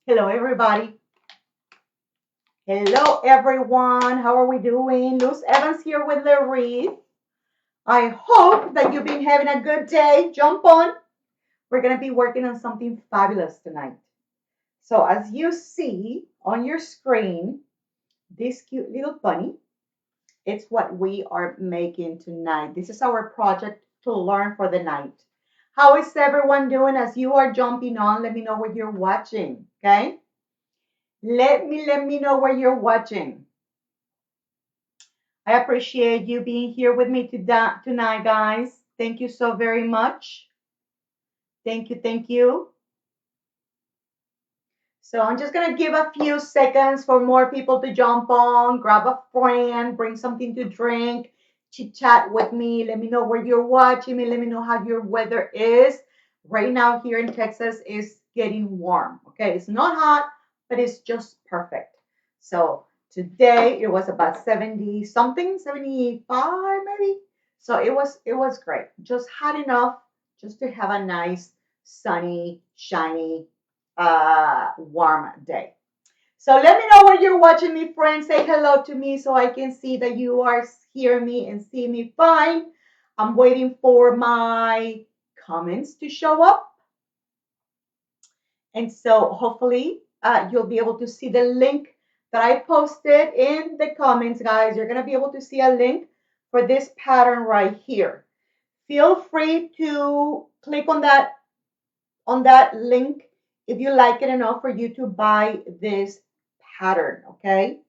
Hello, everybody. Hello, everyone. How are we doing? Luz Evans here with Larice. I hope that you've been having a good day. Jump on. We're going to be working on something fabulous tonight. So, as you see on your screen, this cute little bunny, it's what we are making tonight. This is our project to learn for the night. How is everyone doing as you are jumping on? Let me know where you're watching, okay? Let me know where you're watching. I appreciate you being here with me tonight, guys. Thank you so very much. Thank you, thank you. So I'm just gonna give a few seconds for more people to jump on, grab a friend, bring something to drink, chit chat with me. Let me know where you're watching me. Let me know how your weather is. Right now here in Texas is getting warm. Okay, it's not hot, but it's just perfect. So today it was about 70 something, 75 maybe. So it was great. Just hot enough just to have a nice sunny, shiny warm day. So let me know where you're watching me, friends. Say hello to me so I can see that you are hearing me and see me fine. I'm waiting for my comments to show up. And so hopefully you'll be able to see the link that I posted in the comments, guys. You're going to be able to see a link for this pattern right here. Feel free to click on that link if you like it enough for you to buy this pattern, okay?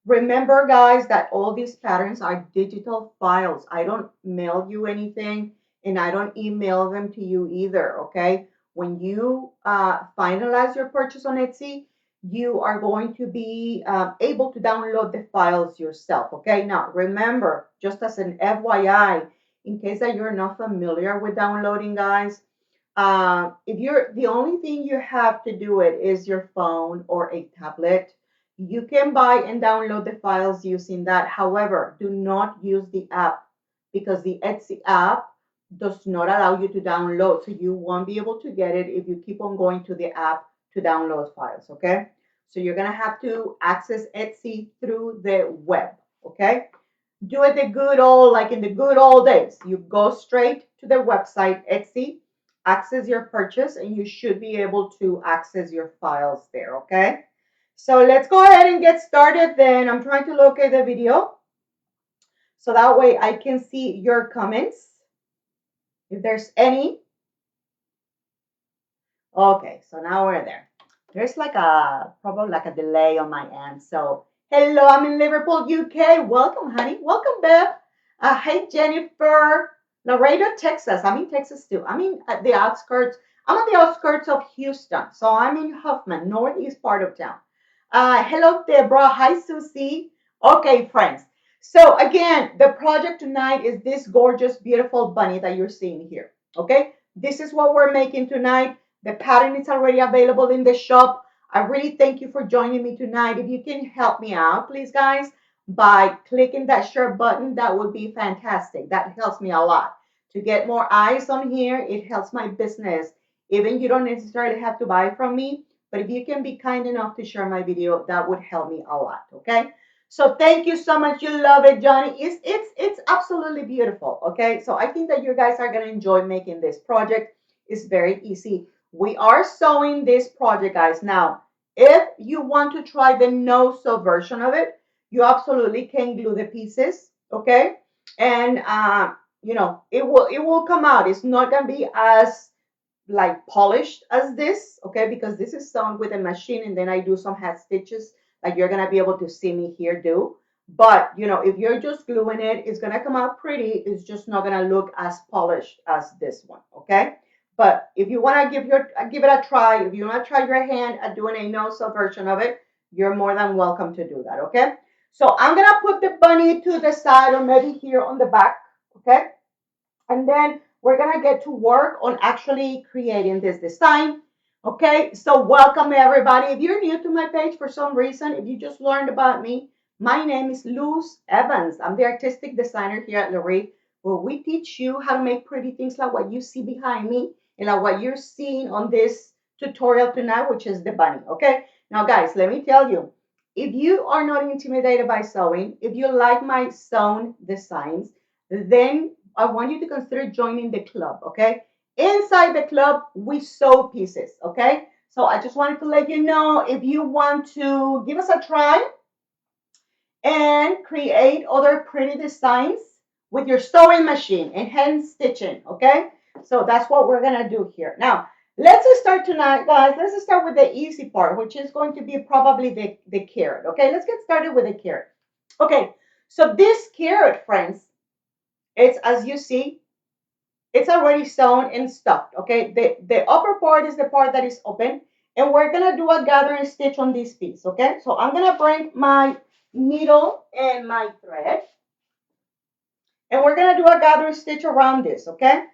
Remember, guys, that all these patterns are digital files. I don't mail you anything and I don't email them to you either, okay? When you finalize your purchase on Etsy, you are going to be able to download the files yourself, okay? Now, remember, just as an FYI, in case that you're not familiar with downloading, guys, if you're the only thing you have to do it is your phone or a tablet, you can buy and download the files using that. However, do not use the app because the Etsy app does not allow you to download. So you won't be able to get it if you keep on going to the app to download files. Okay. So you're going to have to access Etsy through the web. Okay. Do it the good old, like in the good old days. You go straight to the website, Etsy, access your purchase, and you should be able to access your files there. Okay. So let's go ahead and get started then. I'm trying to locate the video so that way I can see your comments if there's any. Okay, so now we're there. There's like probably like a delay on my end. So hello, I'm in Liverpool, UK. Welcome, honey. Welcome, Beth. Hey, Jennifer. Laredo, Texas. I'm in Texas too. I'm in at the outskirts. I'm on the outskirts of Houston. So I'm in Huffman, northeast part of town. Hello, Deborah. Hi, Susie. Okay, friends. So again, the project tonight is this gorgeous, beautiful bunny that you're seeing here. Okay, this is what we're making tonight. The pattern is already available in the shop. I really thank you for joining me tonight. If you can help me out, please, guys, by clicking that share button, that would be fantastic. That helps me a lot. To get more eyes on here, it helps my business. Even you don't necessarily have to buy from me, but if you can be kind enough to share my video, that would help me a lot, okay? So thank you so much. You love it, Johnny. It's absolutely beautiful, okay? So I think that you guys are going to enjoy making this project. It's very easy. We are sewing this project, guys. Now, if you want to try the no-sew version of it, you absolutely can glue the pieces, okay? And it will come out. It's not gonna be as like polished as this, okay? Because this is sewn with a machine, and then I do some hand stitches, like you're gonna be able to see me here do. But if you're just gluing it, it's gonna come out pretty. It's just not gonna look as polished as this one, okay? But if you want to give it a try, if you want to try your hand at doing a no-sew version of it, you're more than welcome to do that, okay? So I'm gonna put the bunny to the side, or maybe here on the back, okay? And then we're gonna get to work on actually creating this design, okay? So welcome everybody. If you're new to my page for some reason, if you just learned about me, my name is Luz Evans. I'm the artistic designer here at Larice, where we teach you how to make pretty things like what you see behind me. like what you're seeing on this tutorial tonight, which is the bunny. Okay, now guys, let me tell you, if you are not intimidated by sewing, if you like my sewn designs, then I want you to consider joining the club. Okay, inside the club we sew pieces. Okay, so I just wanted to let you know, if you want to give us a try and create other pretty designs with your sewing machine and hand stitching. Okay, so that's what we're gonna do here. Now let's start tonight, guys. Let's start with the easy part, which is going to be probably the carrot. Okay, let's get started with the carrot. Okay, so this carrot, friends, it's, as you see, it's already sewn and stuffed. Okay, the upper part is the part that is open, and we're gonna do a gathering stitch on this piece. Okay, so I'm gonna bring my needle and my thread, and we're gonna do a gathering stitch around this. Okay,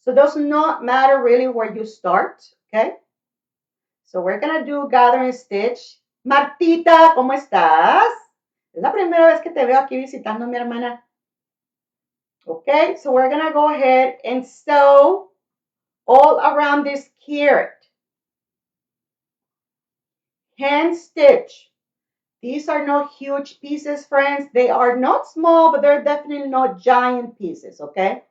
so it does not matter really where you start. Okay, so we're gonna do gathering stitch. Martita, ¿cómo estás? Es la primera vez que te veo aquí visitando a mi hermana. Okay, so we're gonna go ahead and sew all around this carrot. Hand stitch. These are not huge pieces, friends. They are not small, but they're definitely not giant pieces, okay?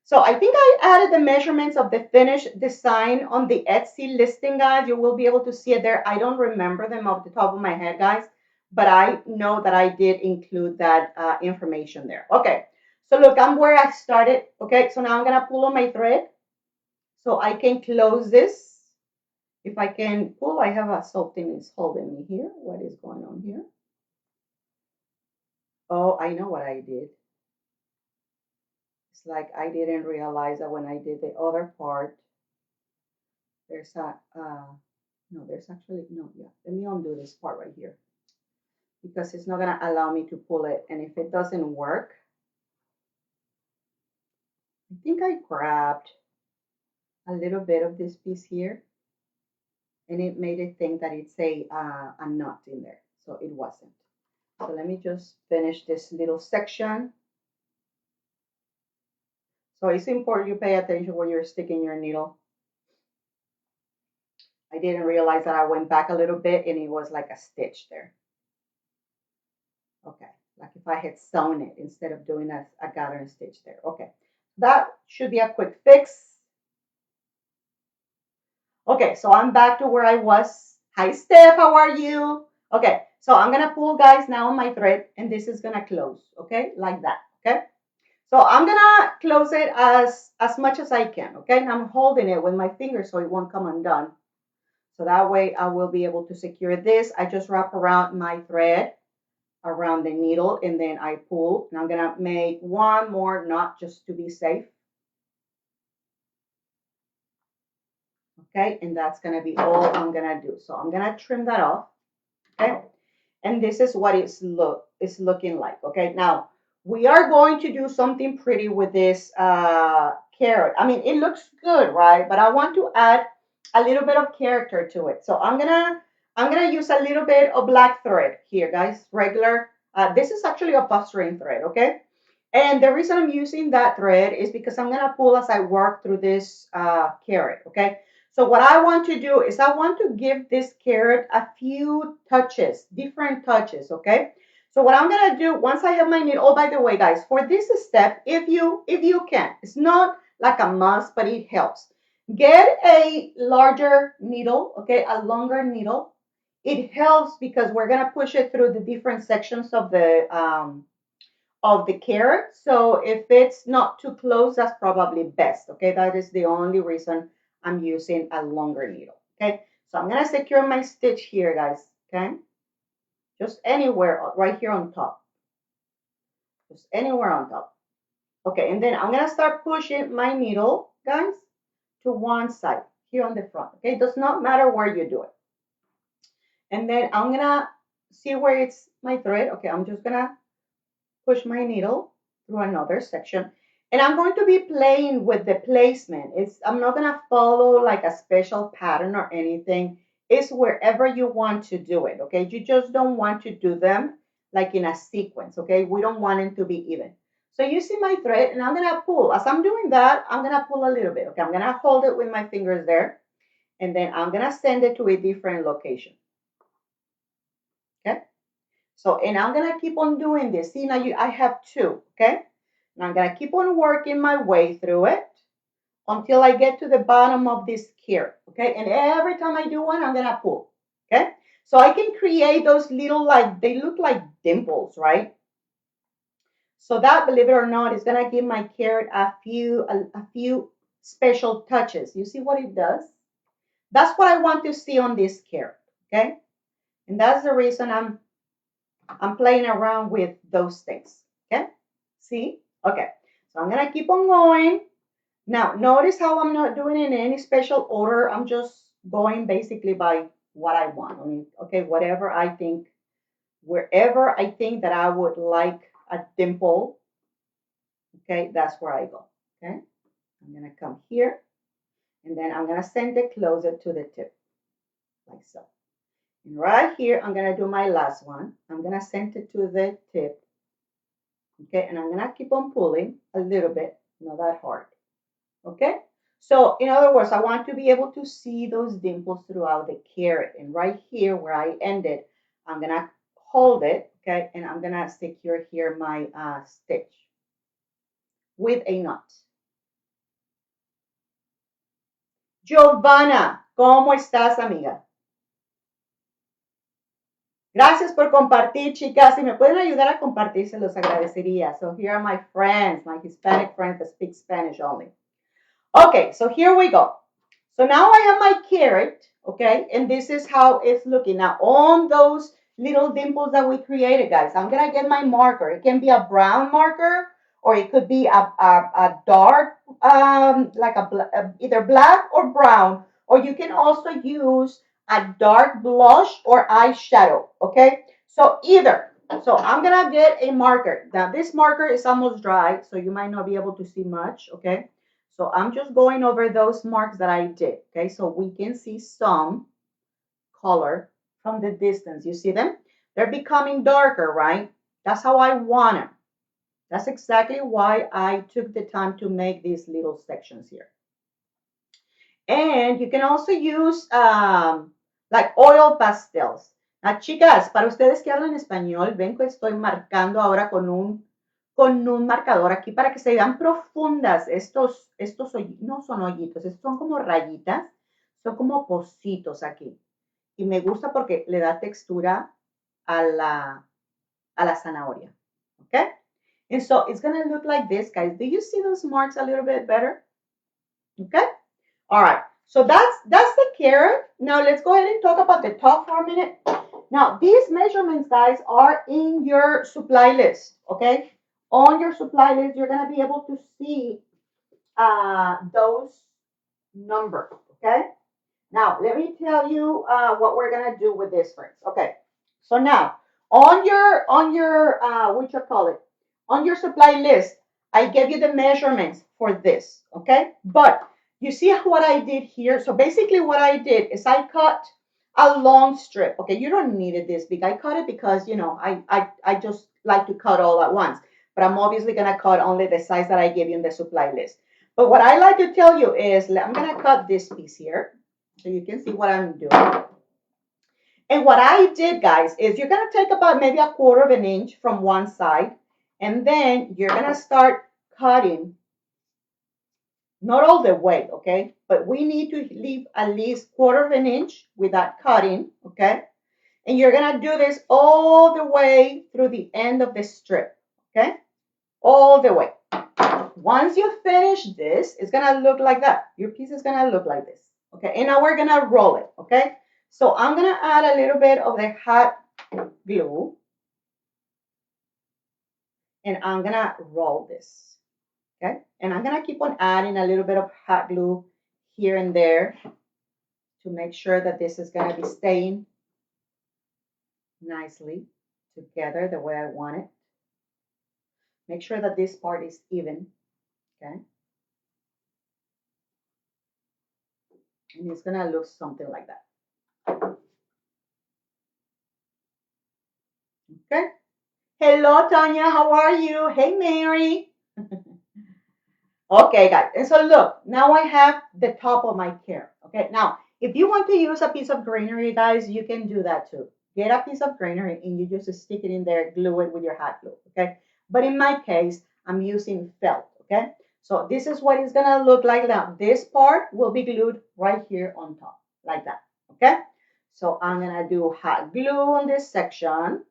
So I think I added the measurements of the finished design on the Etsy listing, guys. You will be able to see it there. I don't remember them off the top of my head, guys, but I know that I did include that information there. Okay, so look, I'm where I started. Okay, so now I'm gonna pull on my thread so I can close this. If I can pull, I have something is holding me here. What is going on here? Oh, I know what I did. It's like I didn't realize that when I did the other part, there's no, there's actually, no, yeah. Let me undo this part right here because it's not gonna allow me to pull it. And if it doesn't work, I think I grabbed a little bit of this piece here and it made it think that it's a knot in there. So it wasn't. So let me just finish this little section. So it's important you pay attention when you're sticking your needle. I didn't realize that I went back a little bit and it was like a stitch there. Okay, like if I had sewn it instead of doing a gathering stitch there. Okay, that should be a quick fix. Okay, so I'm back to where I was. Hi, Steph, how are you? Okay, so I'm gonna pull, guys, now on my thread, and this is gonna close, okay, like that, okay? So I'm gonna close it as much as I can, okay? And I'm holding it with my fingers so it won't come undone. So that way I will be able to secure this. I just wrap around my thread around the needle and then I pull. And I'm gonna make one more knot just to be safe. Okay, and that's gonna be all I'm gonna do. So I'm gonna trim that off. Okay, and this is what it's looking like. Okay, now we are going to do something pretty with this carrot. I mean, it looks good, right? But I want to add a little bit of character to it. So I'm gonna use a little bit of black thread here, guys. Regular. This is actually a posturing thread, okay? And the reason I'm using that thread is because I'm gonna pull as I work through this carrot, okay? So what I want to do is I want to give this carrot a few touches, different touches, okay? So what I'm gonna do once I have my needle, oh, by the way, guys, for this step, if you can, it's not like a must, but it helps. Get a larger needle, okay, a longer needle. It helps because we're gonna push it through the different sections of the carrot. So if it's not too close, that's probably best. Okay, that is the only reason I'm using a longer needle. Okay, so I'm gonna secure my stitch here, guys. Okay, just anywhere right here on top, just anywhere on top. Okay, and then I'm gonna start pushing my needle, guys, to one side here on the front. Okay, it does not matter where you do it. And then I'm gonna see where it's my thread. Okay, I'm just gonna push my needle through another section. And I'm going to be playing with the placement. I'm not going to follow like a special pattern or anything. It's wherever you want to do it, okay? You just don't want to do them like in a sequence, okay? We don't want them to be even. So you see my thread, and I'm gonna pull. As I'm doing that, I'm gonna pull a little bit. Okay, I'm gonna hold it with my fingers there, and then I'm gonna send it to a different location. Okay. So, and I'm gonna keep on doing this. See, now I have two. Okay. And I'm gonna keep on working my way through it until I get to the bottom of this carrot. Okay. And every time I do one, I'm gonna pull. Okay. So I can create those little, like, they look like dimples, right? So that, believe it or not, is gonna give my carrot a few special touches. You see what it does? That's what I want to see on this carrot. Okay. And that's the reason I'm playing around with those things. Okay. See? Okay. So I'm gonna keep on going. Now, notice how I'm not doing it in any special order. I'm just going basically by what I want. I mean, okay, whatever I think, wherever I think that I would like a dimple, okay, that's where I go. Okay, I'm gonna come here, and then I'm gonna send it closer to the tip, like so. And right here, I'm gonna do my last one. I'm gonna send it to the tip, okay, and I'm gonna keep on pulling a little bit, not that hard. Okay, so in other words, I want to be able to see those dimples throughout the carrot. And right here where I ended, I'm gonna hold it, okay, and I'm gonna secure here my stitch with a knot. Giovanna, ¿cómo estás, amiga? Gracias por compartir, chicas. Si me pueden ayudar a compartir, se los agradecería. So here are my friends, my Hispanic friends that speak Spanish only. Okay, so here we go. So now I have my carrot, okay, and this is how it's looking. Now on those little dimples that we created, guys, I'm gonna get my marker. It can be a brown marker, or it could be a dark, like either black or brown, or you can also use a dark blush or eyeshadow, okay? So either. So I'm gonna get a marker. Now this marker is almost dry, so you might not be able to see much, okay? So I'm just going over those marks that I did, okay? So we can see some color from the distance. You see them? They're becoming darker, right? That's how I want them. That's exactly why I took the time to make these little sections here. And you can also use like oil pastels. Now, chicas, para ustedes que hablan español, ven que estoy marcando ahora con un marcador aquí para que se vean profundas estos hoyitos, no son hoyitos, estos son como rayitas, son como pocitos aquí. Y me gusta porque le da textura a la zanahoria. Okay? And so it's going to look like this, guys. Do you see those marks a little bit better? Okay? All right. So that's the carrot. Now let's go ahead and talk about the top for a minute. Now these measurements, guys, are in your supply list. Okay? On your supply list, you're gonna be able to see those numbers. Okay? Now let me tell you what we're gonna do with this first. Okay. So now on your what you call it, on your supply list, I gave you the measurements for this. Okay, but you see what I did here? So basically what I did is I cut a long strip. Okay, you don't need it this big. I cut it because, I just like to cut all at once. But I'm obviously going to cut only the size that I gave you in the supply list. But what I like to tell you is I'm going to cut this piece here so you can see what I'm doing. And what I did, guys, is you're going to take about maybe a quarter of an inch from one side, and then you're going to start cutting. Not all the way, okay? But we need to leave at least quarter of an inch with that cutting, okay? And you're gonna do this all the way through the end of the strip, okay? All the way. Once you finish this, it's gonna look like that. Your piece is gonna look like this, okay? And now we're gonna roll it, okay? So I'm gonna add a little bit of the hot glue, and I'm gonna roll this. Okay, and I'm gonna keep on adding a little bit of hot glue here and there to make sure that this is gonna be staying nicely together the way I want it. Make sure that this part is even, okay? And it's gonna look something like that. Okay? Hello, Tanya. How are you? Hey, Mary. Okay, guys. And so look, now I have the top of my carrot. Okay, now if you want to use a piece of greenery, guys, you can do that too. Get a piece of greenery and you just stick it in there, glue it with your hot glue. Okay, but in my case, I'm using felt. Okay, so this is what it's gonna look like now. This part will be glued right here on top, like that. Okay, so I'm gonna do hot glue on this section,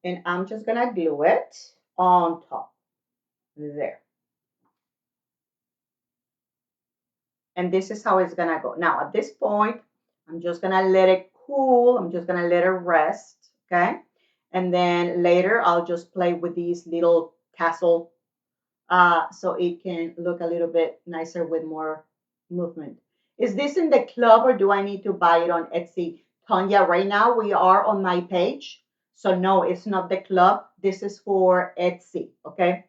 and I'm just gonna glue it on top there. And this is how it's gonna go. Now at this point, I'm just gonna let it cool. I'm just gonna let it rest, okay? And then later I'll just play with these little tassel so it can look a little bit nicer with more movement. Is this in the club or do I need to buy it on Etsy? Tanya, right now we are on my page. So no, it's not the club. This is for Etsy, okay?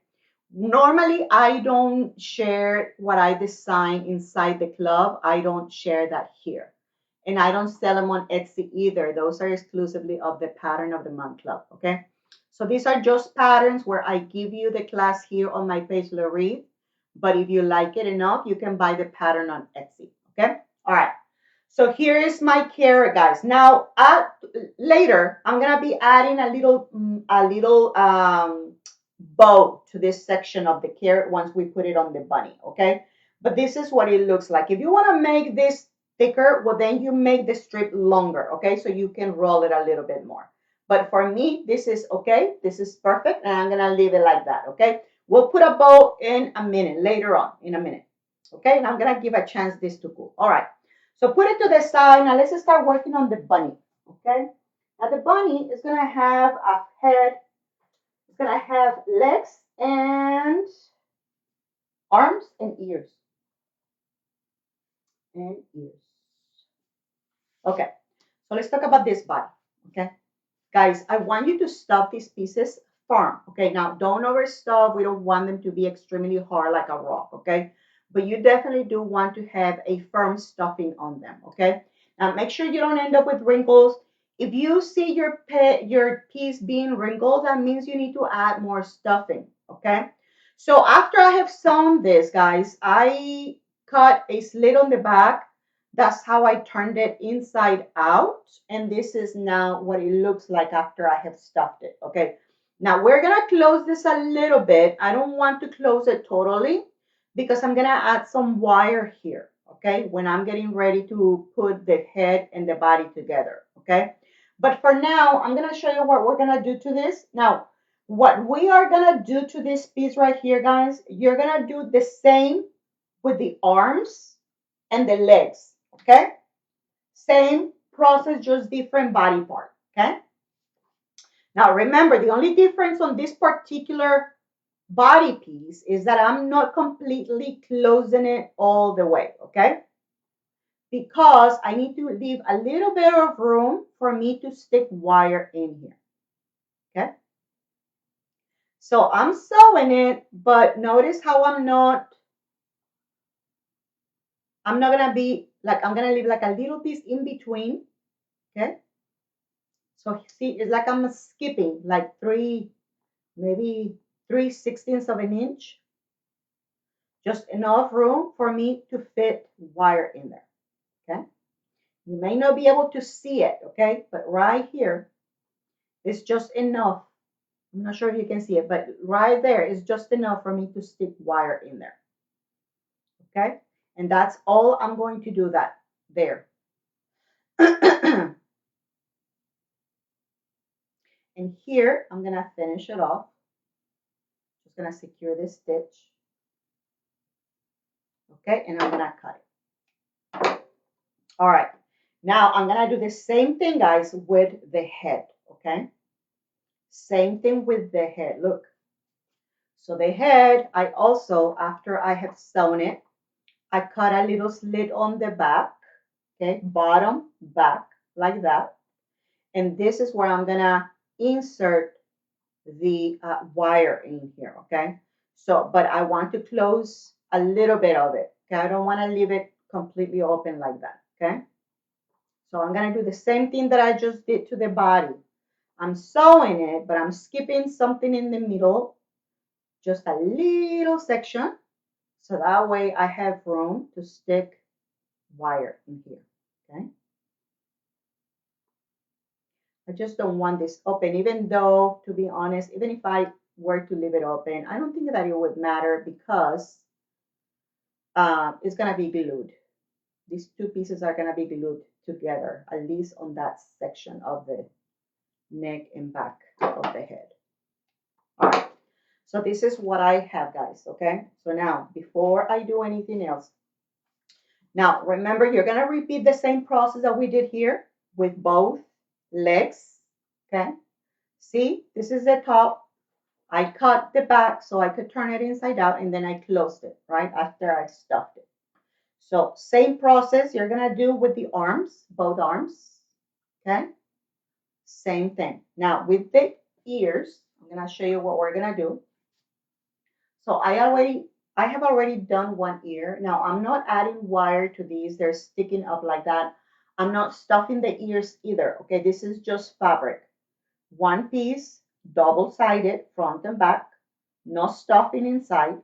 Normally, I don't share what I design inside the club. I don't share that here. And I don't sell them on Etsy either. Those are exclusively of the Pattern of the Month Club. Okay. So these are just patterns where I give you the class here on my page, Lorraine. But if you like it enough, you can buy the pattern on Etsy. Okay. All right. So here is my carrot, guys. Now, later, I'm gonna be adding a little bow to this section of the carrot once we put it on the bunny, okay? But this is what it looks like. If you want to make this thicker, well, then you make the strip longer, okay? So you can roll it a little bit more. But for me, this is okay. This is perfect, and I'm gonna leave it like that, okay? We'll put a bow in a minute, later on, in a minute, okay? And I'm gonna give a chance this to cool. All right. So put it to the side. Now let's start working on the bunny, okay? Now the bunny is gonna have a head. It's gonna have legs and arms and ears. And ears. Okay, so let's talk about this body. Okay, guys, I want you to stuff these pieces firm. Okay, now don't overstuff. We don't want them to be extremely hard like a rock. Okay, but you definitely do want to have a firm stuffing on them. Okay, now make sure you don't end up with wrinkles. If you see your piece being wrinkled, that means you need to add more stuffing. Okay, so after I have sewn this, guys, I cut a slit on the back. That's how I turned it inside out. And this is now what it looks like after I have stuffed it. Okay. Now we're going to close this a little bit. I don't want to close it totally because I'm going to add some wire here. Okay. When I'm getting ready to put the head and the body together. Okay. But for now, I'm going to show you what we're going to do to this. Now, what we are going to do to this piece right here, guys, you're going to do the same with the arms and the legs. Okay, same process, just different body part. Okay, now remember the only difference on this particular body piece is that I'm not completely closing it all the way. Okay, because I need to leave a little bit of room for me to stick wire in here. Okay, so I'm sewing it, but notice how I'm not gonna be like, I'm gonna leave like a little piece in between. Okay, so see, it's like I'm skipping like maybe 3/16 of an inch, just enough room for me to fit wire in there. Okay, you may not be able to see it, okay, but right here is just enough. I'm not sure if you can see it, but right there is just enough for me to stick wire in there. Okay, and that's all I'm going to do that there. And here I'm gonna finish it off. Just gonna secure this stitch. Okay, and I'm gonna cut it. All right, now I'm gonna do the same thing, guys, with the head. Okay, same thing with the head. Look, so the head, I also, after I have sewn it, I cut a little slit on the back. Okay, bottom, back, like that. And this is where I'm gonna insert the wire in here. Okay, so but I want to close a little bit of it. Okay, I don't want to leave it completely open like that. Okay, so I'm gonna do the same thing that I just did to the body. I'm sewing it, but I'm skipping something in the middle, just a little section, so that way I have room to stick wire in here, okay? I just don't want this open, even though, to be honest, even if I were to leave it open, I don't think that it would matter because it's gonna be glued. These two pieces are gonna be glued together, at least on that section of the neck and back of the head. All right, so this is what I have, guys, okay? So now, before I do anything else, now remember, you're gonna repeat the same process that we did here with both legs, okay? See, this is the top. I cut the back so I could turn it inside out, and then I closed it, right, after I stuffed it. So same process you're gonna do with the arms, both arms, okay? Same thing. Now with the ears, I'm gonna show you what we're gonna do. So I have already done one ear. Now I'm not adding wire to these. They're sticking up like that. I'm not stuffing the ears either. Okay, this is just fabric. One piece, double-sided, front and back, no stuffing inside.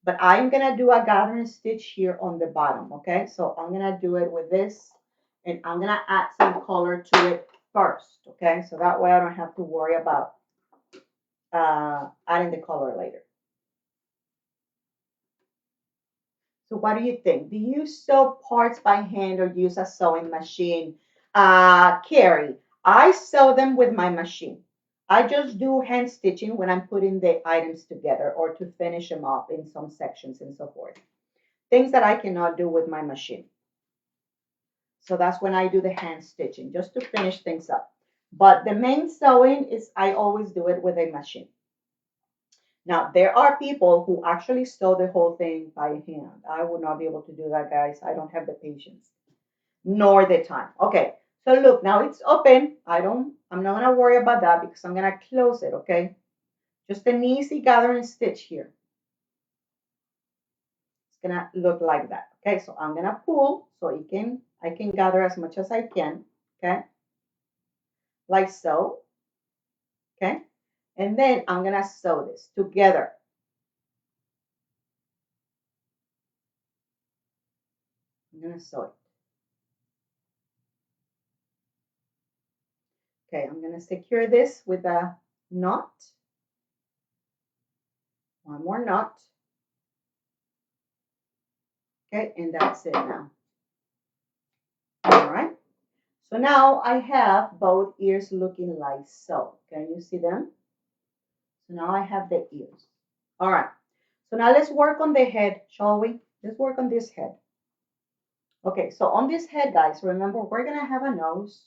But I'm gonna do a gathering stitch here on the bottom. Okay, so I'm gonna do it with this, and I'm gonna add some color to it first. Okay, so that way I don't have to worry about adding the color later. So what do you think? Do you sew parts by hand or use a sewing machine? Carrie, I sew them with my machine. I just do hand stitching when I'm putting the items together or to finish them up in some sections and so forth. Things that I cannot do with my machine. So that's when I do the hand stitching, just to finish things up. But the main sewing is I always do it with a machine. Now, there are people who actually sew the whole thing by hand. I would not be able to do that, guys. I don't have the patience nor the time. Okay, so look, now it's open. I'm not gonna worry about that because I'm gonna close it, okay? Just an easy gathering stitch here. It's gonna look like that. Okay, so I'm gonna pull so I can gather as much as I can, okay? Like so, okay? And then I'm gonna sew this together. I'm gonna sew it. Okay, I'm gonna secure this with a knot. One more knot. Okay, and that's it now. All right. So now I have both ears looking like so. Can you see them? So now I have the ears. All right. So now let's work on the head, shall we? Let's work on this head. Okay, so on this head, guys, remember we're gonna have a nose.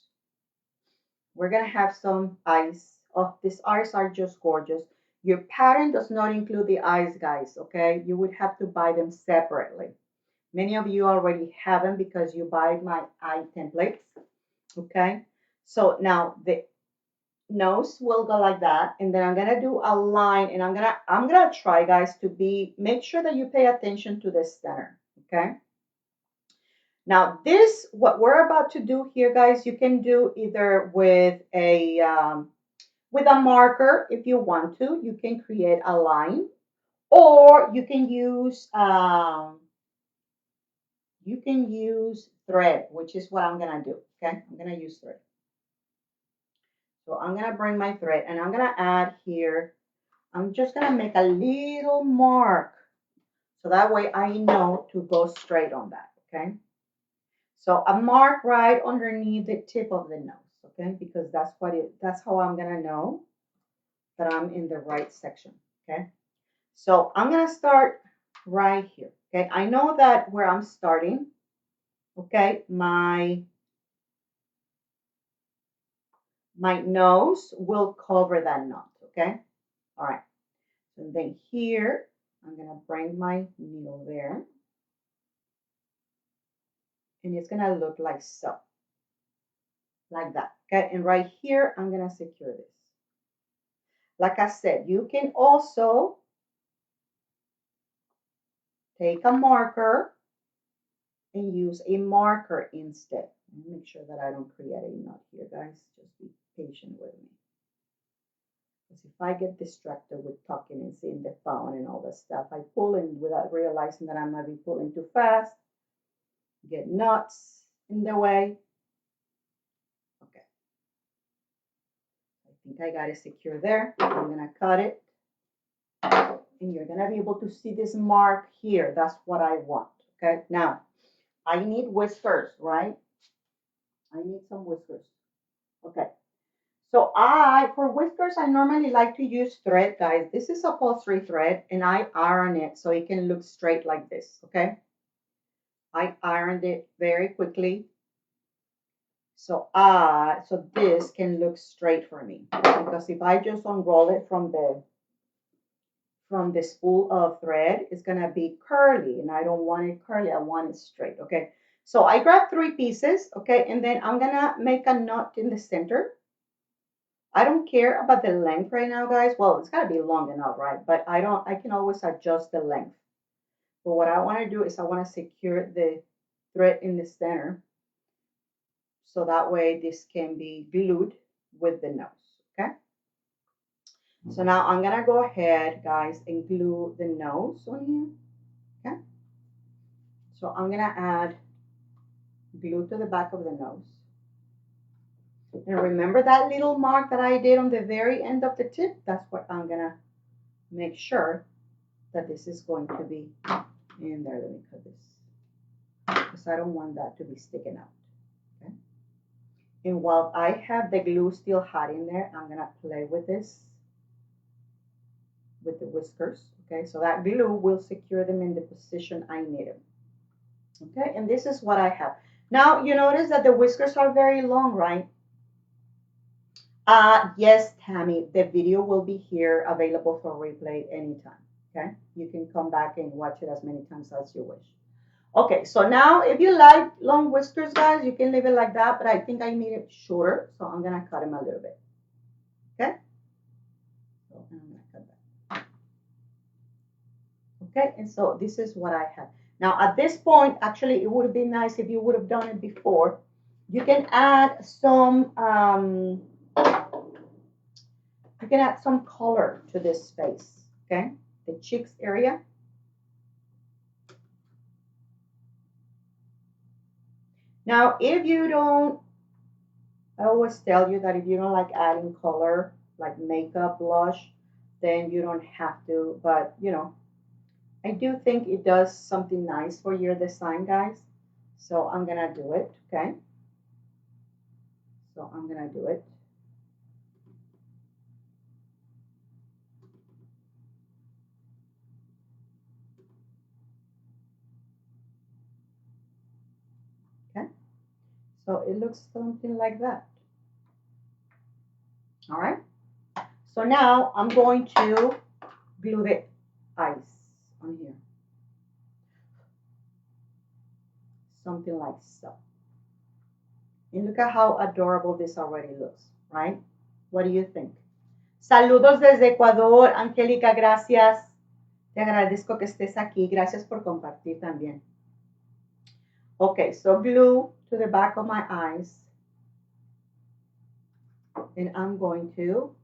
We're gonna have some eyes. Oh, these eyes are just gorgeous. Your pattern does not include the eyes, guys, okay? You would have to buy them separately. Many of you already have them because you buy my eye templates, okay? So now the nose will go like that, and then I'm gonna do a line, and I'm gonna try, guys, to make sure that you pay attention to the center, okay? Now this, what we're about to do here, guys, you can do either with a marker if you want to. You can create a line, or you can use thread, which is what I'm gonna do. Okay, I'm gonna use thread. So I'm gonna bring my thread and I'm gonna add here. I'm just gonna make a little mark so that way I know to go straight on that. Okay. So a mark right underneath the tip of the nose. Okay, because that's how I'm gonna know that I'm in the right section. Okay. So I'm gonna start right here. Okay, I know that where I'm starting, okay, my nose will cover that knot, okay? All right, and then here, I'm gonna bring my needle there, and it's gonna look like so, like that, okay? And right here, I'm gonna secure this. Like I said, you can also take a marker and use a marker instead. Make sure that I don't create a knot here, guys. Just be patient with me. Because if I get distracted with talking and seeing the phone and all that stuff, I pull in without realizing that I might be pulling too fast, get knots in the way. Okay. I think I got it secure there. I'm going to cut it. And you're going to be able to see this mark here. That's what I want. Okay. Now, I need whiskers, right? I need some whiskers. Okay. So for whiskers, I normally like to use thread, guys. This is upholstery thread, and I iron it so it can look straight like this, okay? I ironed it very quickly. So this can look straight for me. Because if I just unroll it from the spool of thread, it's gonna be curly, and I don't want it curly, I want it straight, okay? So I grabbed 3 pieces, okay, and then I'm gonna make a knot in the center. I don't care about the length right now, guys. Well, it's got to be long enough, right? But I can always adjust the length. But what I want to do is I want to secure the thread in the center. So that way this can be glued with the nose, okay? So now I'm going to go ahead, guys, and glue the nose on here, okay? So I'm going to add glue to the back of the nose. And remember that little mark that I did on the very end of the tip? That's what I'm going to make sure that this is going to be in there. Let me cut this because I don't want that to be sticking out. Okay. And while I have the glue still hot in there, I'm going to play with this with the whiskers. Okay, so that glue will secure them in the position I need them. Okay, and this is what I have. Now you notice that the whiskers are very long, right? Yes, Tammy, the video will be here available for replay anytime. Okay, you can come back and watch it as many times as you wish. Okay, so now if you like long whiskers, guys, you can leave it like that, but I think I need it shorter, so I'm gonna cut them a little bit. Okay, so I'm gonna cut that. Okay, and so this is what I have. Now at this point, actually, it would have been nice if you would have done it before. You can add some color to this face, okay? The cheeks area. Now, if you don't, I always tell you that if you don't like adding color, like makeup, blush, then you don't have to. But, you know, I do think it does something nice for your design, guys. So I'm going to do it, okay? So I'm going to do it. Okay, so it looks something like that. All right, so now I'm going to glue the eyes on here. Something like so. And look at how adorable this already looks, right? What do you think? Saludos desde Ecuador, Angélica, gracias. Te agradezco que estés aquí. Gracias por compartir también. Okay, so glue to the back of my eyes. And I'm going to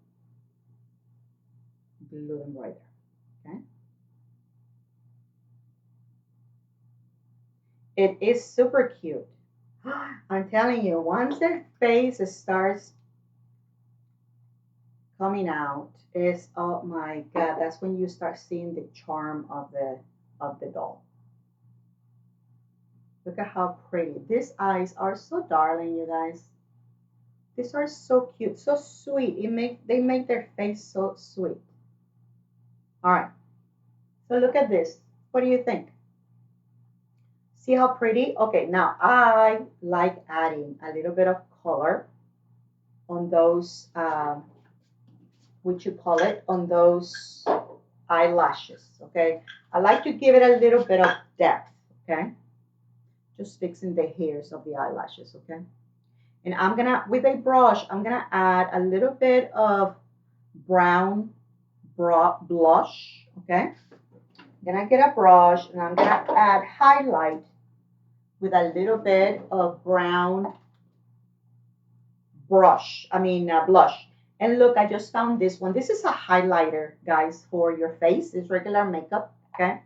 glue them right there, okay? It is super cute. I'm telling you, once the face starts coming out, is oh my god, that's when you start seeing the charm of the doll. Look at how pretty. These eyes are so darling, you guys. These are so cute, so sweet. They make their face so sweet. All right. So look at this. What do you think? See how pretty? Okay, now I like adding a little bit of color on those, what you call it, on those eyelashes, okay? I like to give it a little bit of depth, okay? Just fixing the hairs of the eyelashes, okay? And I'm gonna, with a brush, I'm gonna add a little bit of brown blush, okay? I'm gonna get a brush and I'm gonna add highlight with a little bit of brown blush. And look, I just found this one. This is a highlighter, guys, for your face. It's regular makeup, okay?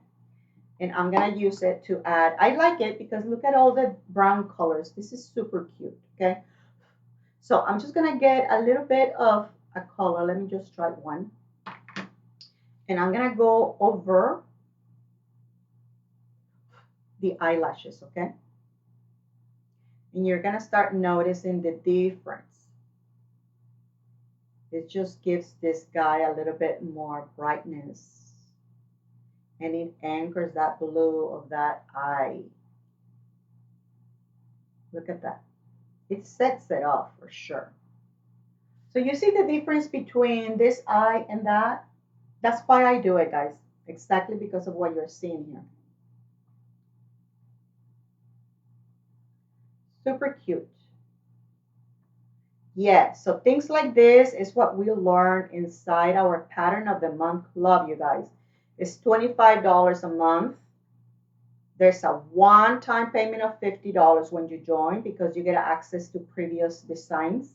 And I'm gonna use it to add. I like it because look at all the brown colors. This is super cute, okay? So I'm just gonna get a little bit of a color. Let me just try one. And I'm gonna go over the eyelashes, okay? And you're gonna start noticing the difference. It just gives this guy a little bit more brightness. And it anchors that blue of that eye. Look at that. It sets it off for sure. So you see the difference between this eye and that? That's why I do it, guys. Exactly because of what you're seeing here. Super cute. Yeah, so things like this is what we learn inside our Pattern of the Month Club, you guys. It's $25 a month. There's a one-time payment of $50 when you join because you get access to previous designs.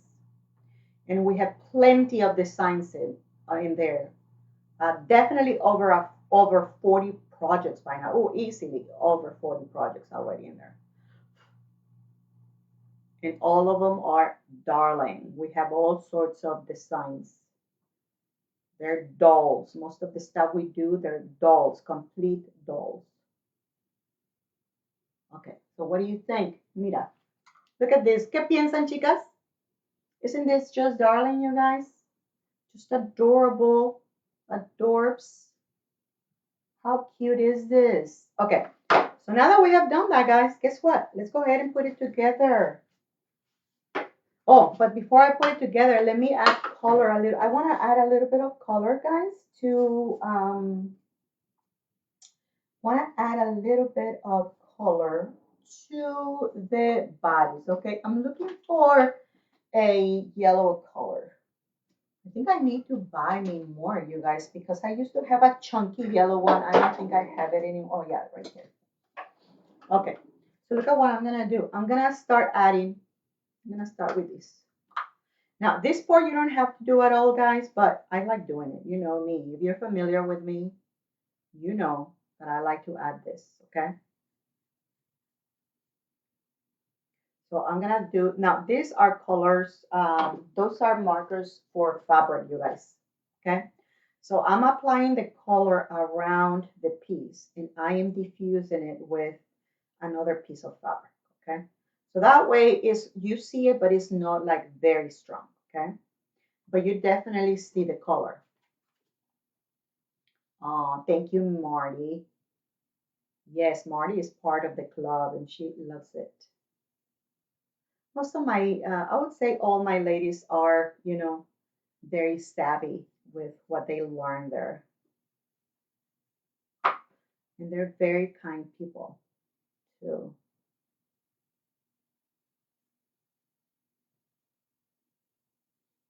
And we have plenty of designs in there. Definitely over 40 projects by now. Oh, easily over 40 projects already in there. And all of them are darling. We have all sorts of designs. They're dolls. Most of the stuff we do, they're dolls, complete dolls. Okay, so what do you think? Mira, look at this. ¿Qué piensan, chicas? Isn't this just darling, you guys? Just adorable. Adorbs. How cute is this? Okay, so now that we have done that, guys, guess what? Let's go ahead and put it together. Oh, but before I put it together, let me add color a little. I want to add a little bit of color, guys, to want to add a little bit of color to the bodies. Okay, I'm looking for a yellow color. I think I need to buy me more, you guys, because I used to have a chunky yellow one. I don't think I have it anymore. Oh, yeah, right here. Okay, so look at what I'm gonna do. I'm gonna start adding. I'm gonna start with this. Now, this part you don't have to do at all, guys, but I like doing it. You know me. If you're familiar with me, you know that I like to add this, okay? So I'm gonna do, now these are colors, those are markers for fabric, you guys, okay? So I'm applying the color around the piece and I am diffusing it with another piece of fabric, okay? So that way is you see it, but it's not like very strong, okay? But you definitely see the color. Oh, thank you, Marty. Yes, Marty is part of the club and she loves it. Most of my, I would say all my ladies are, very savvy with what they learn there. And they're very kind people too.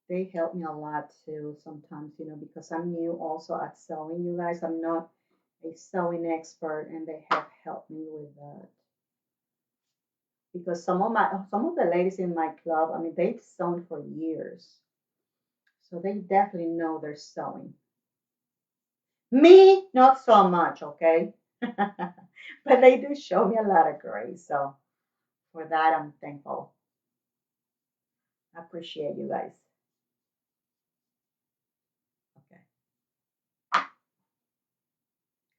They help me a lot too sometimes, because I'm new also at sewing, you guys. I'm not a sewing expert and they have helped me with that. Because some of the ladies in my club, I mean, they've sewn for years. So they definitely know they're sewing. Me, not so much, okay? But they do show me a lot of grace. So for that, I'm thankful. I appreciate you guys. Okay.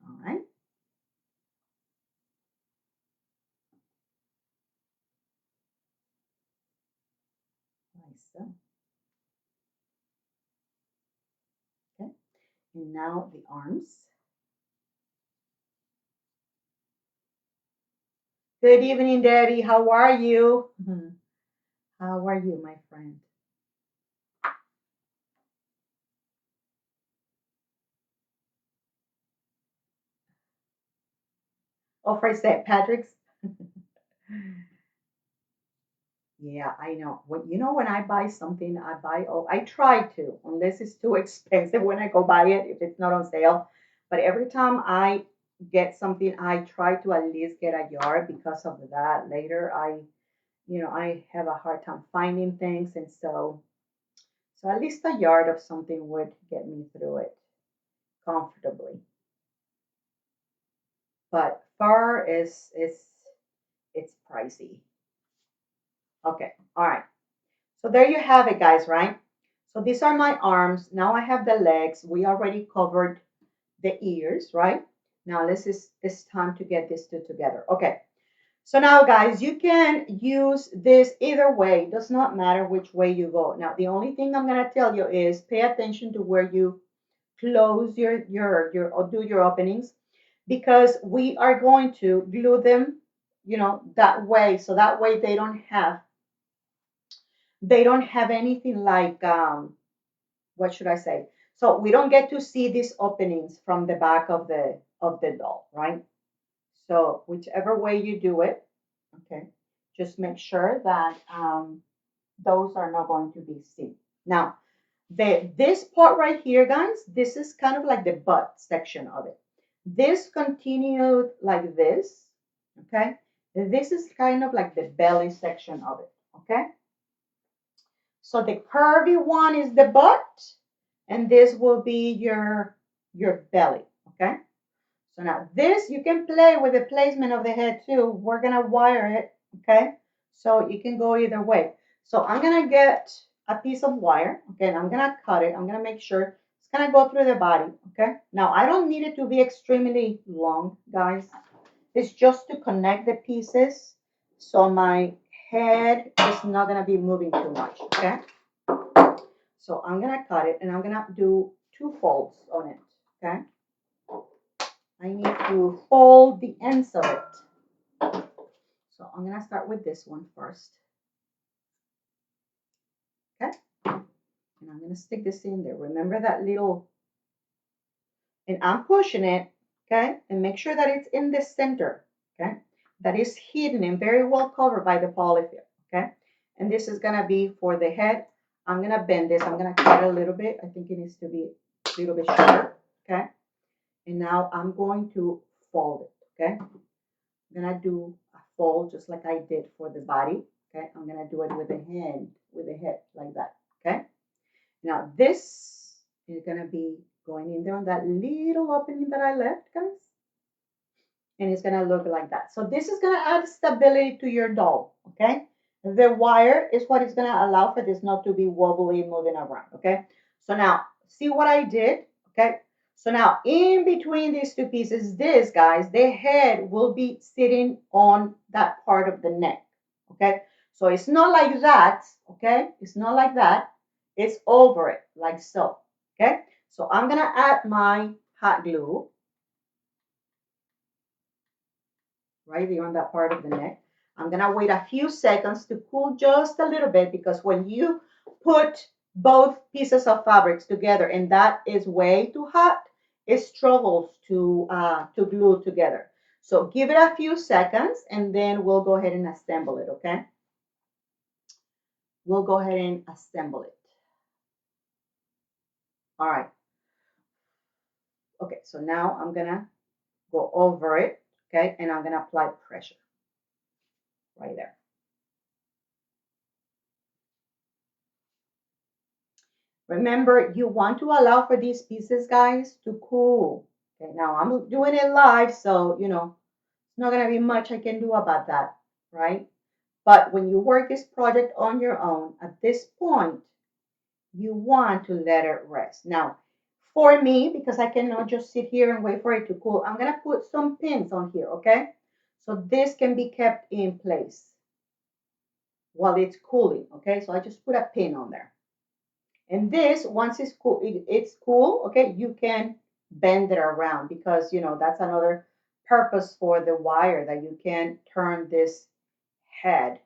All right. Nice. Okay. And now the arms. Good evening, Debbie. How are you? How are you, my friend? Oh, for St. Patrick's? Yeah, I know. When I buy something, I buy. Oh, I try to, unless it's too expensive when I go buy it, if it's not on sale. But every time I get something, I try to at least get a yard because of that. Later, I have a hard time finding things, and so So at least a yard of something would get me through it comfortably. But fur is it's pricey. Okay, all right. So there you have it, guys, right? So these are my arms. Now I have the legs. We already covered the ears, right? Now it's time to get these two together. Okay. So now, guys, you can use this either way. It does not matter which way you go. Now, the only thing I'm gonna tell you is pay attention to where you close your or do your openings, because we are going to glue them, that way. So that way they don't have anything like what should I say? So we don't get to see these openings from the back of the doll, right? So whichever way you do it, okay, just make sure that those are not going to be seen. Now, this part right here, guys, this is kind of like the butt section of it. This continued like this, okay? This is kind of like the belly section of it, okay? So the curvy one is the butt, and this will be your belly, okay? So now this, you can play with the placement of the head too. We're gonna wire it, okay? So you can go either way. So I'm gonna get a piece of wire, okay, and I'm gonna cut it. I'm gonna make sure it's gonna go through the body, okay? Now I don't need it to be extremely long, guys. It's just to connect the pieces so my head is not gonna be moving too much, okay? So I'm gonna cut it and I'm gonna do two folds on it, okay? I need to fold the ends of it. So I'm gonna start with this one first, okay? And I'm gonna stick this in there. Remember that little, and I'm pushing it, okay? And make sure that it's in the center, okay? That is hidden and very well covered by the polyfill, okay? And this is gonna be for the head. I'm gonna bend this. I'm gonna cut it a little bit. I think it needs to be a little bit shorter, okay? And now I'm going to fold it, okay? I'm gonna do a fold just like I did for the body, okay? I'm gonna do it with the head like that, okay? Now this is gonna be going in there on that little opening that I left, guys. And it's gonna look like that. So this is gonna add stability to your doll, okay? The wire is what is gonna allow for this not to be wobbly moving around, okay? So now, see what I did, okay? So now, in between these two pieces, this, guys, the head will be sitting on that part of the neck, okay? So it's not like that, okay? It's not like that. It's over it, like so, okay? So I'm gonna add my hot glue right there on that part of the neck. I'm gonna wait a few seconds to cool just a little bit, because when you put both pieces of fabrics together and that is way too hot, it struggles to glue together. So give it a few seconds and then we'll go ahead and assemble it, okay? We'll go ahead and assemble it. All right. Okay, so now I'm gonna go over it, okay? And I'm gonna apply pressure right there. Remember, you want to allow for these pieces, guys, to cool. Okay, now I'm doing it live, so, it's not going to be much I can do about that, right? But when you work this project on your own, at this point, you want to let it rest. Now, for me, because I cannot just sit here and wait for it to cool, I'm going to put some pins on here, okay? So this can be kept in place while it's cooling, okay? So I just put a pin on there. And this, once it's cool, okay, you can bend it around, because that's another purpose for the wire, that you can turn this head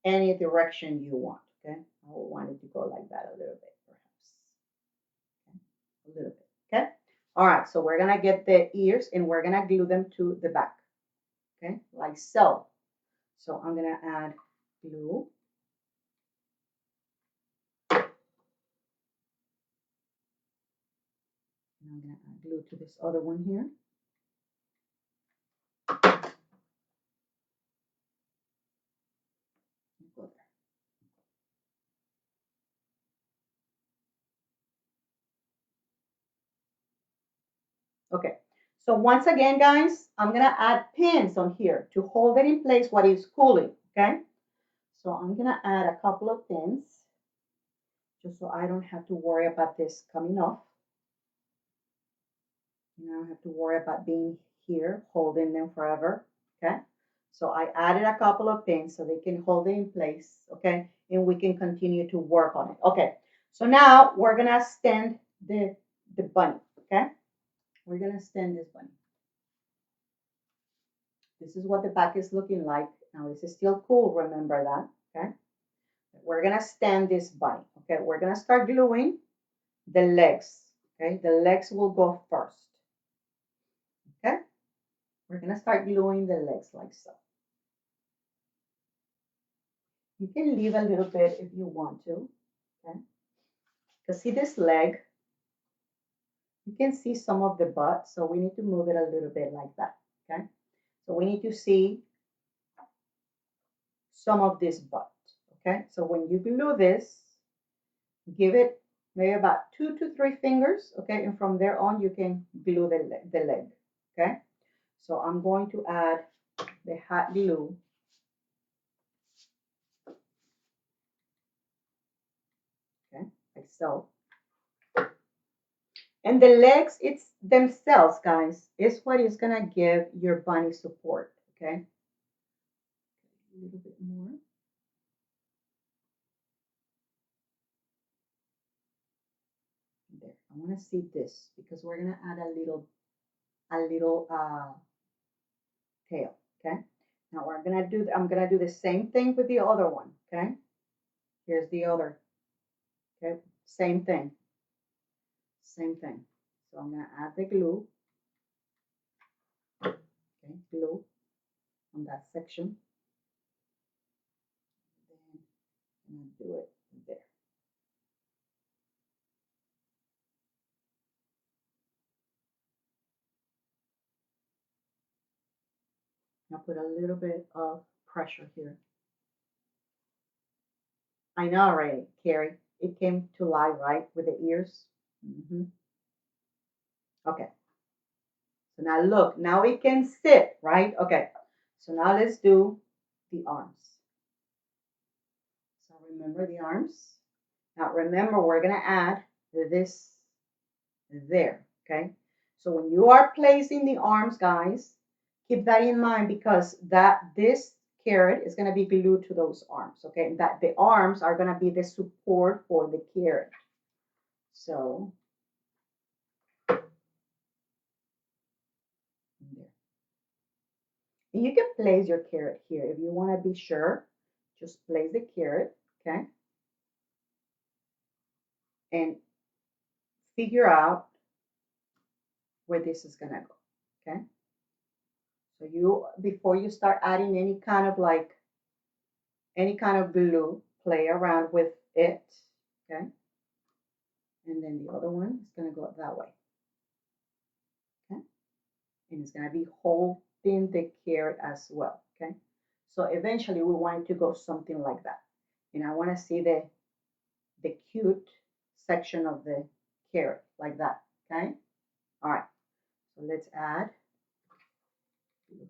any direction you want. Okay, I will want it to go like that a little bit, perhaps. Okay? A little bit. Okay. All right. So we're gonna get the ears and we're gonna glue them to the back. Okay, like so. So I'm gonna add glue. And I'm gonna add glue to this other one here. Go there. Okay. So once again, guys, I'm gonna add pins on here to hold it in place while it's cooling. Okay. So I'm gonna add a couple of pins just so I don't have to worry about this coming off. You don't have to worry about being here holding them forever. Okay. So I added a couple of pins so they can hold it in place. Okay. And we can continue to work on it. Okay. So now we're gonna stand the bunny. Okay. We're gonna stand this bunny. This is what the back is looking like. Now this is still cool, remember that, okay? We're gonna stand this bunny, okay? We're gonna start gluing the legs, okay? The legs will go first, okay? We're gonna start gluing the legs like so. You can leave a little bit if you want to, okay? Because see this leg, you can see some of the butt, so we need to move it a little bit like that, okay? So we need to see some of this butt, okay? So when you glue this, give it maybe about 2 to 3 fingers, okay? And from there on, you can glue the leg, okay? So I'm going to add the hot glue. Okay, like so. And the legs, it's themselves, guys, is what is gonna give your bunny support, okay? A little bit more. There, I wanna see this because we're gonna add a little tail, okay? Now I'm gonna do the same thing with the other one, okay? Here's the other, okay? Same thing. Same thing. So I'm going to add the glue, okay, glue on that section. Then I'm going to do it there. I'll put a little bit of pressure here. I know already, Carrie. It came to life, right, with the ears? Okay. So now look, now it can sit, right? Okay. So now let's do the arms. So remember the arms? Now remember, we're going to add this there, okay? So when you are placing the arms, guys, keep that in mind because this carrot is going to be glued to those arms, okay? And that the arms are going to be the support for the carrot. So there. And you can place your carrot here if you want to be sure. Just place the carrot, okay? And figure out where this is going to go, okay? So before you start adding any kind of glue, play around with it, okay? And then the other one is going to go that way, okay? And it's going to be holding the carrot as well, okay? So eventually we want it to go something like that. And I want to see the cute section of the carrot like that, okay? All right, so let's add here.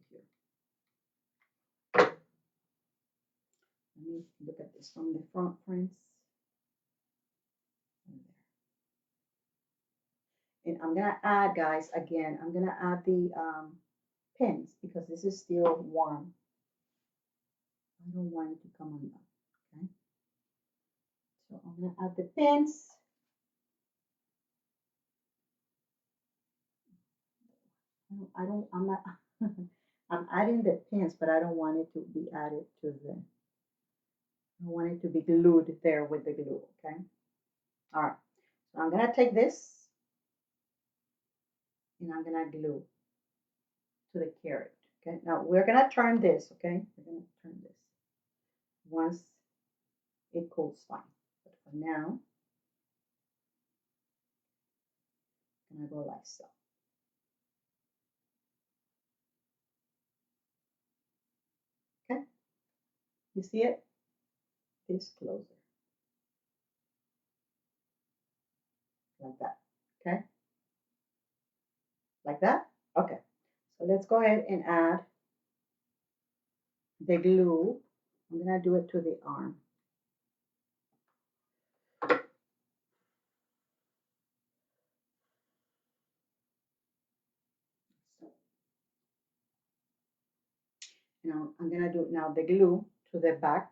Let me look at this from the front, friends. And I'm gonna add, guys, again, I'm gonna add the pins because this is still warm. I don't want it to come undone, okay? So I'm gonna add the pins. I'm not, I'm adding the pins, but I don't want it to be added to I want it to be glued there with the glue, okay? All right, so I'm gonna take this and I'm gonna glue to the carrot, okay? Now we're gonna turn this, okay? We're gonna turn this once it cools fine. But for now, I'm gonna go like so. Okay, you see it? This closer, like that, okay? like that. Okay, so let's go ahead and add the glue. I'm gonna do it to the arm. Now I'm gonna do now the glue to the back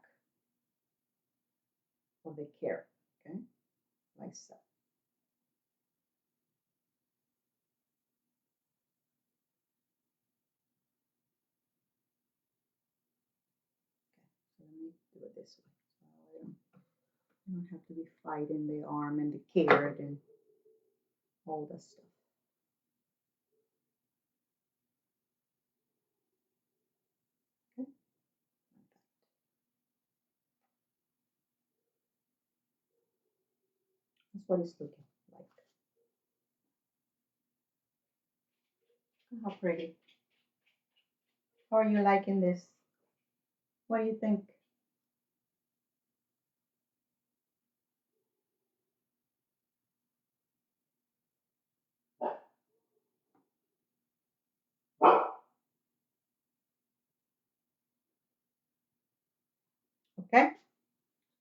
of the carrot. Okay, like so. So let me do it this way. So I don't have to be fighting the arm and the carrot and all that stuff. Okay, that's what it's looking like. How pretty. How are you liking this? What do you think? Okay,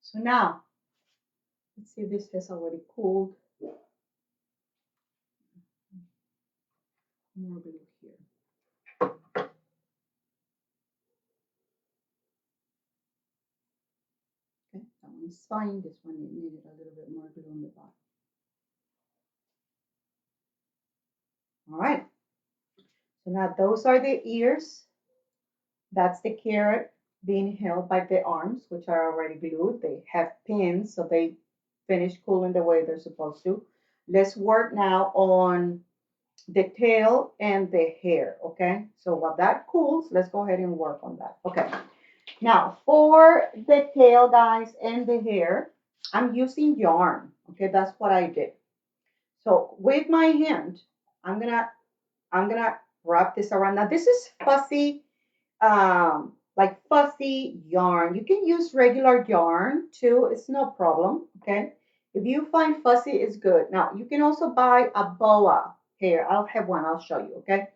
so now let's see if this has already cooled. More glue here. Okay, that one's fine. This one needed a little bit more glue on the bottom. All right, so now those are the ears. That's the carrot being held by the arms, which are already glued. They have pins, so they finish cooling the way they're supposed to. Let's work now on the tail and the hair, okay? So while that cools, let's go ahead and work on that. Okay, now for the tail, guys, and the hair, I'm using yarn, okay? That's what I did. So with my hand, I'm gonna wrap this around. Now this is fussy, like fussy yarn. You can use regular yarn too. It's no problem. Okay. If you find fussy, it's good. Now you can also buy a boa. Here, I'll have one. I'll show you. Okay.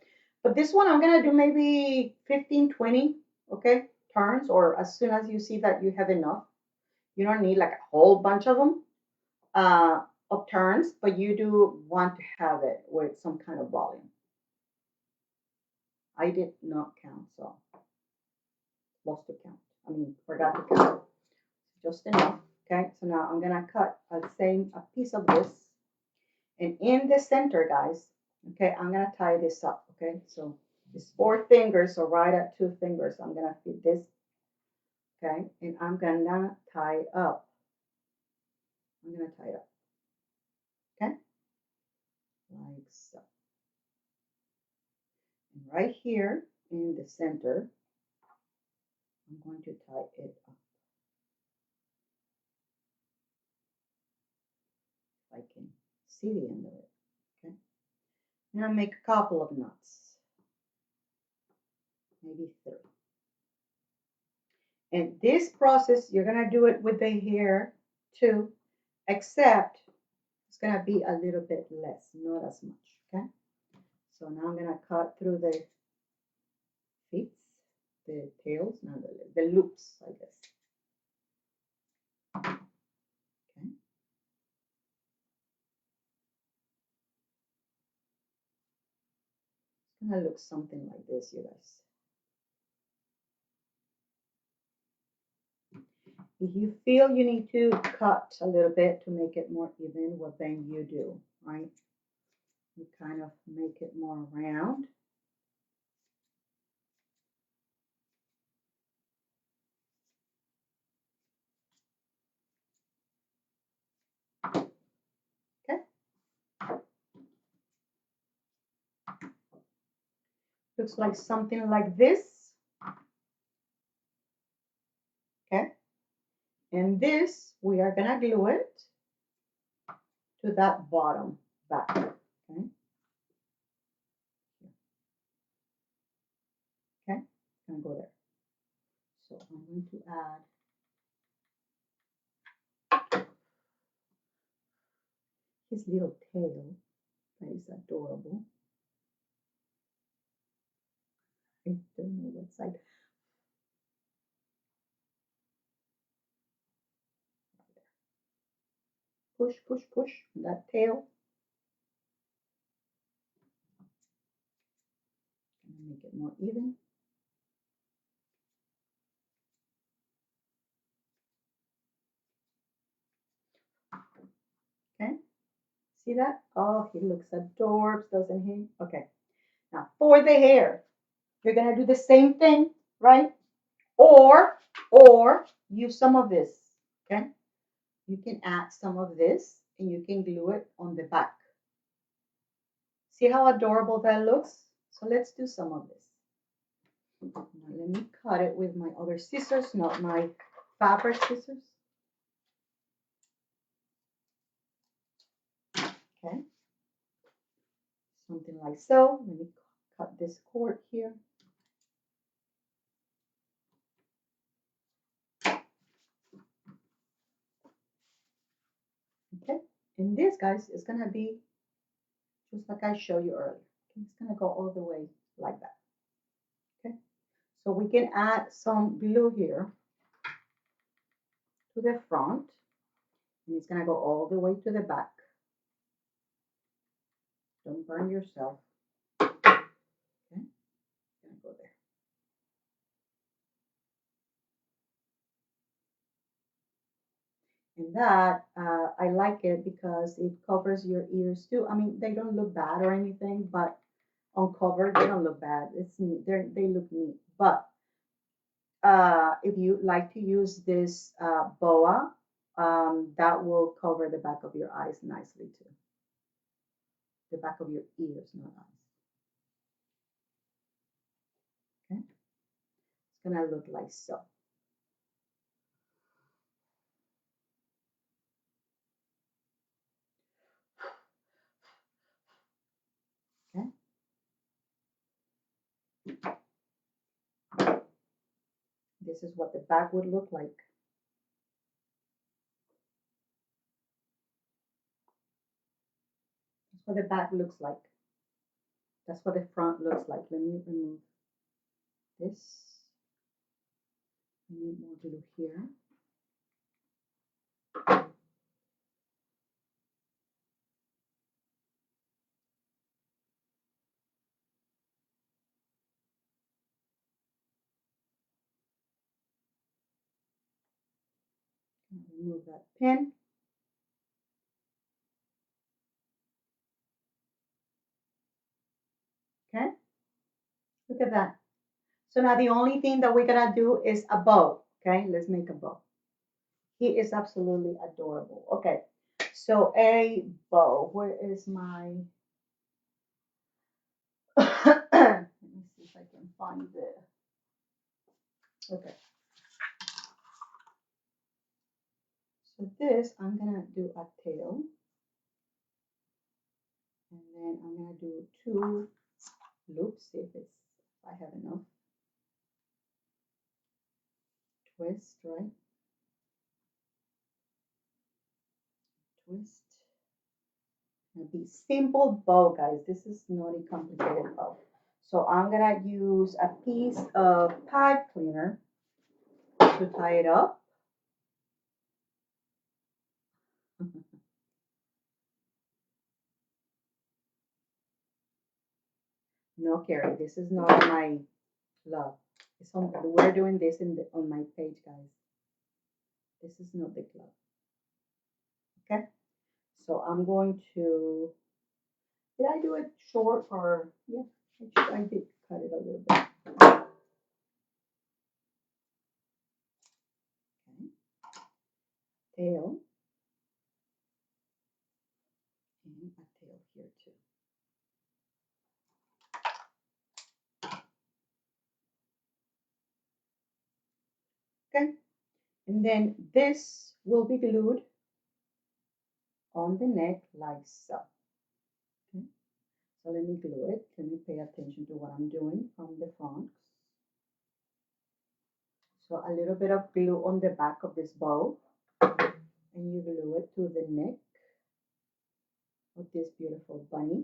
But this one, I'm gonna do maybe 15, 20. Okay, turns, or as soon as you see that you have enough. You don't need like a whole bunch of them. Of turns, but you do want to have it with some kind of volume. I did not count, so lost the count. I mean, forgot to count. Just enough. Okay, so now I'm gonna cut a piece of this, and in the center, guys. Okay, I'm gonna tie this up. Okay, so it's 4 fingers, so right at 2 fingers, I'm gonna feed this. Okay, and I'm gonna tie up. I'm gonna tie it up. Okay, like so. And right here in the center, I'm going to tie it up. If I can see the end of it. Okay, now make a couple of knots, maybe 3. And this process, you're gonna do it with the hair too, except it's gonna be a little bit less, not as much, okay? So now I'm gonna cut through the feet, the tails, no, the loops, I guess. Okay. It's gonna look something like this, you guys. If you feel you need to cut a little bit to make it more even, well, then you do, right? You kind of make it more round. Okay. Looks like something like this. Okay. And this, we are gonna glue it to that bottom back. Okay. Okay. Gonna go there. So I'm going to add his little tail. That is adorable. I don't know what side. Push, push, push that tail. And make it more even. Okay. See that? Oh, he looks adorbs, doesn't he? Okay. Now for the hair, you're gonna do the same thing, right? Or use some of this. Okay. You can add some of this and you can glue it on the back. See how adorable that looks? So let's do some of this. Now let me cut it with my other scissors, not my fabric scissors. Okay. Something like so. Let me cut this cord here. Okay. And this, guys, is going to be just like I showed you earlier. Okay. It's going to go all the way like that. Okay. So we can add some glue here to the front. And it's going to go all the way to the back. Don't burn yourself. Okay. Gonna go there. And that, I like it because it covers your ears too. I mean, they don't look bad or anything, but uncovered, they don't look bad. It's neat. They look neat. But if you like to use this boa, that will cover the back of your eyes nicely too. The back of your ears, not eyes. Okay, it's gonna look like so. Okay. This is what the back would look like. That's what the back looks like. That's what the front looks like. Let me remove this. I need more glue here. Remove that pin. Okay, look at that. So now the only thing that we're gonna do is a bow. Okay, let's make a bow. He is absolutely adorable. Okay, so a bow. Where is my? Let me see if I can find it. Okay. So this, I'm gonna do a tail, and then I'm gonna do 2 loops. See if I have enough. Twist, right? Twist. Now be simple bow, guys. This is not a complicated bow. So I'm gonna use a piece of pipe cleaner to tie it up. No, Carrie, this is not on my glove. We're doing this on my page, guys. This is not the glove. Okay, so I'm going to. Did I do it short or yeah? I did cut it a little bit. Okay. Tail and a tail here too. Okay, and then this will be glued on the neck like so. Okay. So let me glue it. Let me pay attention to what I'm doing from the front. So a little bit of glue on the back of this bow, and you glue it to the neck of this beautiful bunny.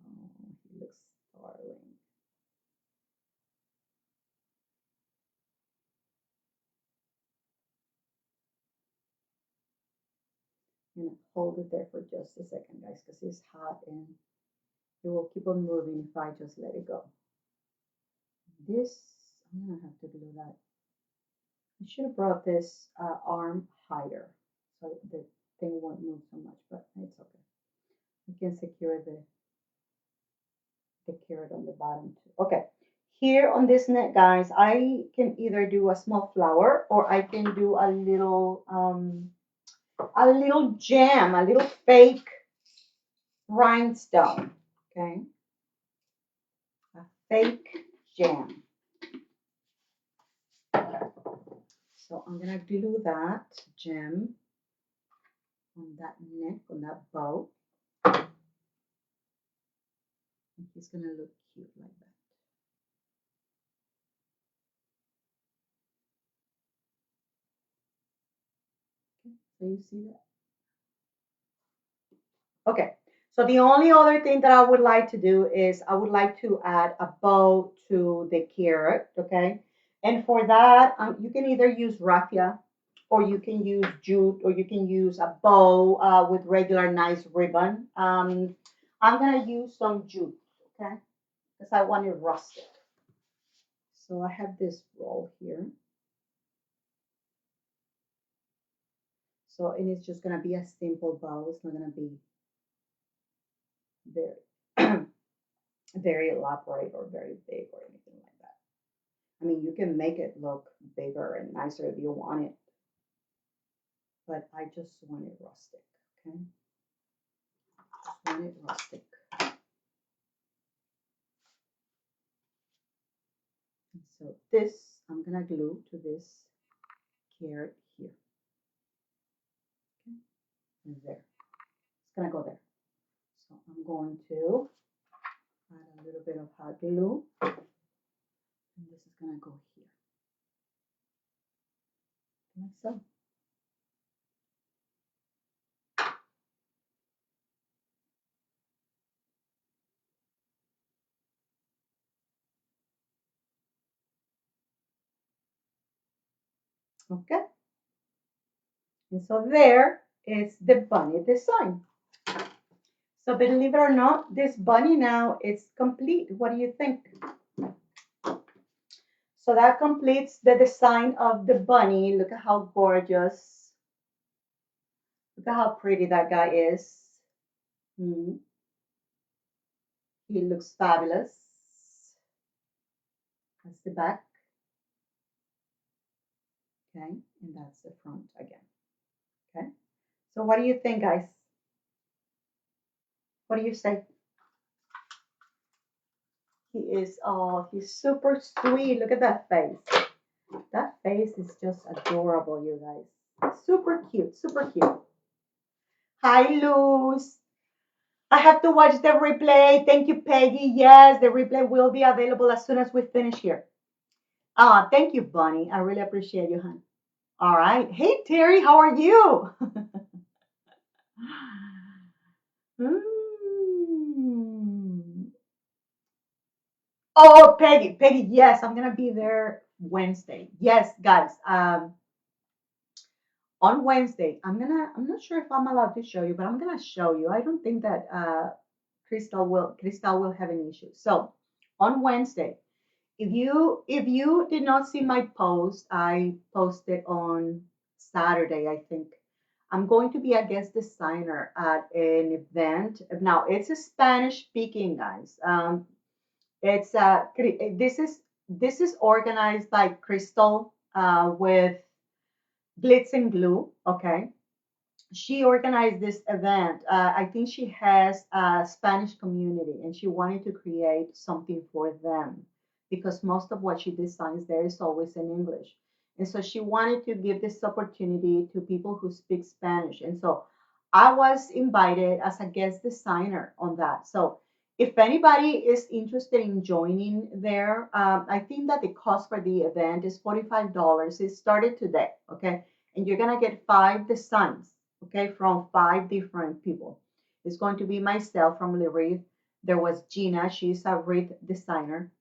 Oh, he looks darling. I'm gonna hold it there for just a second, guys, because it's hot and it will keep on moving if I just let it go. This, I'm gonna have to glue that. I should have brought this arm higher so the thing won't move so much, but it's okay. You can secure the carrot on the bottom too. Okay, here on this neck, guys, I can either do a small flower or I can do a little gem, a little fake rhinestone. Okay, a fake gem. So I'm gonna glue that gem on that neck, on that bow. And he's gonna look cute like that. Okay, so you see that? Okay, so the only other thing that I would like to do is I would like to add a bow to the carrot, okay? And for that, you can either use raffia or you can use jute or you can use a bow with regular nice ribbon. I'm gonna use some jute, okay? Because I want it rustic. So I have this roll here. So, and it's just gonna be a simple bow. It's not gonna be very very elaborate or very big or anything like that. I mean, you can make it look bigger and nicer if you want it, but I just want it rustic, okay? Just want it rustic. And so this, I'm gonna glue to this carrot here, okay? And there, it's gonna go there. So I'm going to add a little bit of hot glue, and this is gonna go here, like so. Okay, and so there is the bunny design. So believe it or not, this bunny now is complete. What do you think? So that completes the design of the bunny. Look at how gorgeous. Look at how pretty that guy is. Hmm. He looks fabulous. That's the back. Okay, and that's the front again. Okay. So what do you think, guys? What do you say? He is, oh, he's super sweet. Look at that face. That face is just adorable, you guys. Super cute, super cute. Hi, Luz. I have to watch the replay. Thank you, Peggy. Yes, the replay will be available as soon as we finish here. Ah, thank you, Bunny. I really appreciate you, hon. All right. Hey, Terry, how are you? Mm. Oh, Peggy, Peggy, yes, I'm gonna be there Wednesday. Yes, guys. On Wednesday, I'm not sure if I'm allowed to show you, but I'm gonna show you. I don't think that Crystal will have an issue. So on Wednesday, if you did not see my post, I posted on Saturday, I think. I'm going to be a guest designer at an event. Now it's a Spanish speaking, guys. It's this is organized by Crystal with Glitz and Glue. Okay, she organized this event. I think she has a Spanish community and she wanted to create something for them because most of what she designs there is always in English. And so she wanted to give this opportunity to people who speak Spanish. And so I was invited as a guest designer on that. So if anybody is interested in joining there, I think that the cost for the event is $45. It started today, okay? And you're gonna get 5 designs, okay, from 5 different people. It's going to be myself from Lirith. There was Gina, she's a wreath designer.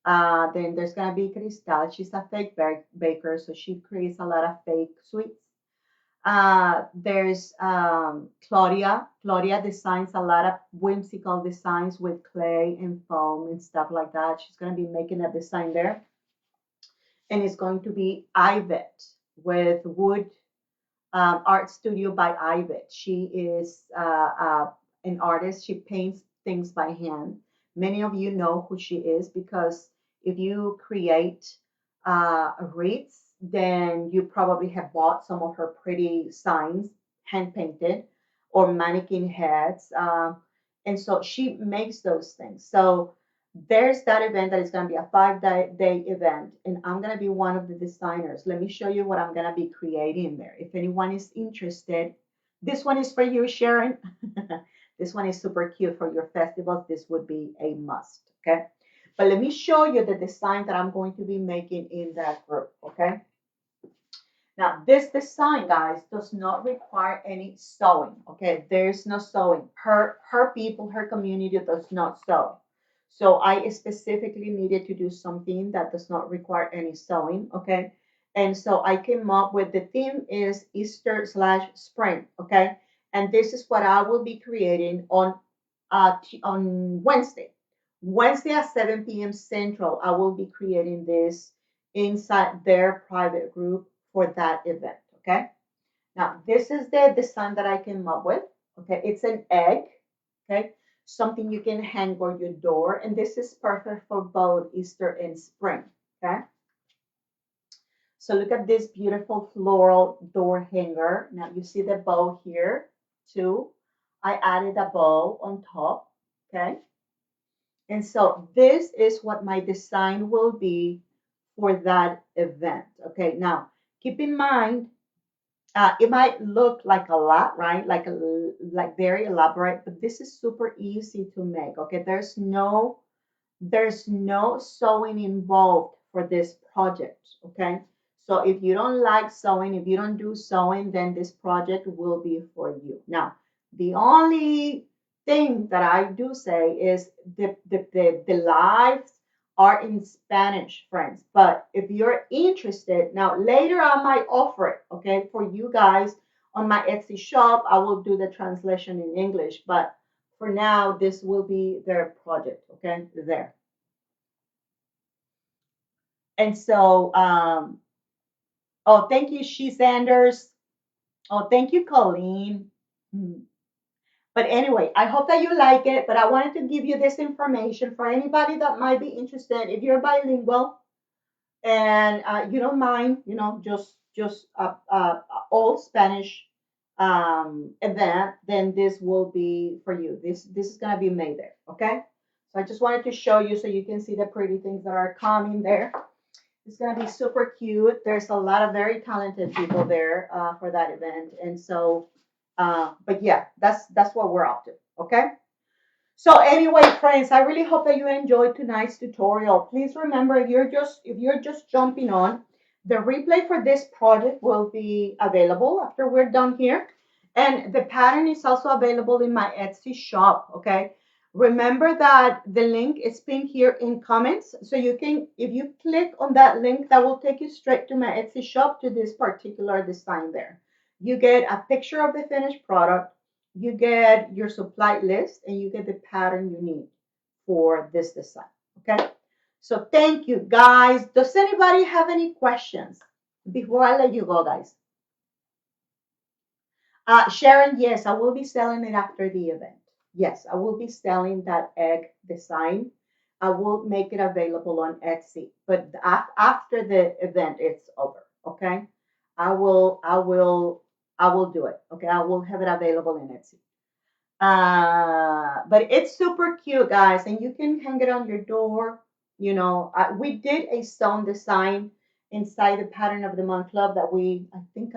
Then there's gonna be Cristal, she's a fake baker, so she creates a lot of fake sweets. There's Claudia. Claudia designs a lot of whimsical designs with clay and foam and stuff like that. She's going to be making a design there. And it's going to be Ivet with Wood Art Studio by Ivet. She is an artist. She paints things by hand. Many of you know who she is because if you create wreaths, then you probably have bought some of her pretty signs, hand painted, or mannequin heads. And so she makes those things. So there's that event that is going to be a 5-day event, and I'm going to be one of the designers. Let me show you what I'm going to be creating there. If anyone is interested, this one is for you, Sharon. This one is super cute for your festivals. This would be a must, okay? But let me show you the design that I'm going to be making in that group, okay? Now, this design, guys, does not require any sewing, okay? There's no sewing. Her people, her community does not sew. So I specifically needed to do something that does not require any sewing, okay? And so I came up with the theme is Easter/spring, okay? And this is what I will be creating on Wednesday. Wednesday at 7 p.m. Central, I will be creating this inside their private group for that event. Okay. Now, this is the design that I came up with. Okay. It's an egg. Okay. Something you can hang on your door. And this is perfect for both Easter and spring. Okay. So look at this beautiful floral door hanger. Now you see the bow here too. I added a bow on top. Okay. And so this is what my design will be for that event. Okay, now keep in mind, it might look like a lot, right? Like very elaborate, but this is super easy to make. Okay, there's no sewing involved for this project. Okay, so if you don't like sewing, if you don't do sewing, then this project will be for you. Now, the only thing that I do say is the lives are in Spanish, friends. But if you're interested, now later I might offer it, okay, for you guys on my Etsy shop. I will do the translation in English, but for now, this will be their project, okay, there. And so, oh, thank you, She Sanders. Oh, thank you, Colleen. Hmm. But anyway, I hope that you like it. But I wanted to give you this information for anybody that might be interested. If you're bilingual and you don't mind, just all Spanish event, then this will be for you. This is gonna be made there. Okay. So I just wanted to show you so you can see the pretty things that are coming there. It's gonna be super cute. There's a lot of very talented people there for that event, and so, but yeah, that's what we're up to. Okay. So anyway, friends, I really hope that you enjoyed tonight's tutorial. Please remember, if you're just jumping on, the replay for this project will be available after we're done here, and the pattern is also available in my Etsy shop. Okay. Remember that the link is pinned here in comments, so you can, if you click on that link, that will take you straight to my Etsy shop to this particular design there. You get a picture of the finished product, you get your supply list, and you get the pattern you need for this design. Okay. So thank you guys. Does anybody have any questions before I let you go, guys? Sharon, yes, I will be selling it after the event. Yes, I will be selling that egg design. I will make it available on Etsy, but after the event, it's over. Okay. I will do it. Okay. I will have it available in Etsy. But it's super cute, guys, and you can hang it on your door. We did a stone design inside the Pattern of the Month Club that I think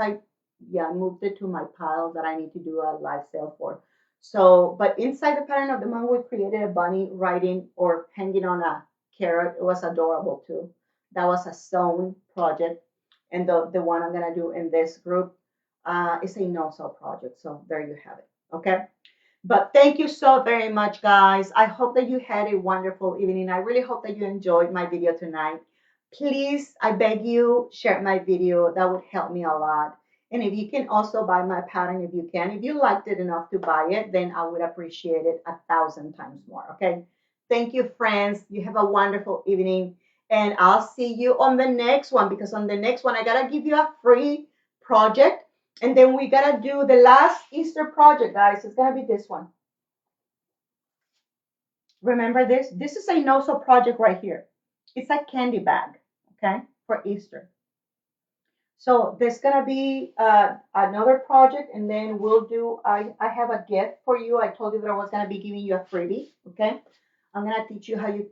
yeah, moved it to my pile that I need to do a live sale for. So, but inside the Pattern of the Month, we created a bunny riding or hanging on a carrot. It was adorable too. That was a stone project, and the one I'm gonna do in this group is a no-sew project. So there you have it. Okay. But thank you so very much, guys. I hope that you had a wonderful evening. I really hope that you enjoyed my video tonight. Please, I beg you, share my video. That would help me a lot. And if you can also buy my pattern, if you can, if you liked it enough to buy it, then I would appreciate it 1,000 times more. Okay. Thank you, friends. You have a wonderful evening. And I'll see you on the next one, because on the next one, I got to give you a free project. And then we got to do the last Easter project, guys. It's going to be this one. Remember this? This is a no-so project right here. It's a candy bag, okay, for Easter. So there's gonna be another project, and then we'll do. I have a gift for you. I told you that I was gonna be giving you a freebie. Okay, I'm gonna teach you how you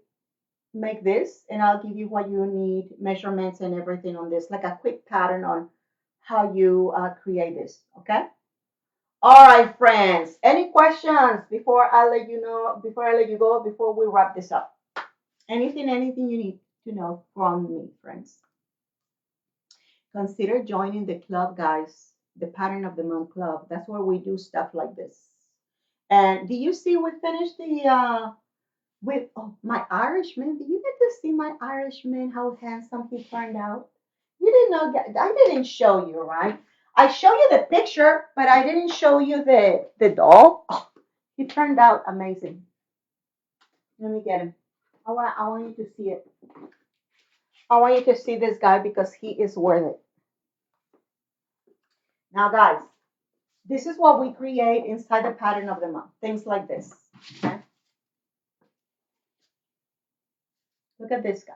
make this, and I'll give you what you need, measurements and everything on this, like a quick pattern on how you create this. Okay. All right, friends. Any questions before I let you know? Before I let you go? Before we wrap this up? Anything you need to know from me, friends? Consider joining the club, guys, the Pattern of the Month Club. That's where we do stuff like this. And do you see we finished the with oh my Irishman? Did you get to see my Irishman? How handsome he turned out? You didn't know. I didn't show you, right? I show you the picture, but I didn't show you the doll. Oh, he turned out amazing. Let me get him. I want you to see it. I want you to see this guy because he is worth it. Now, guys, this is what we create inside the pattern of the month. Things like this. Okay? Look at this guy.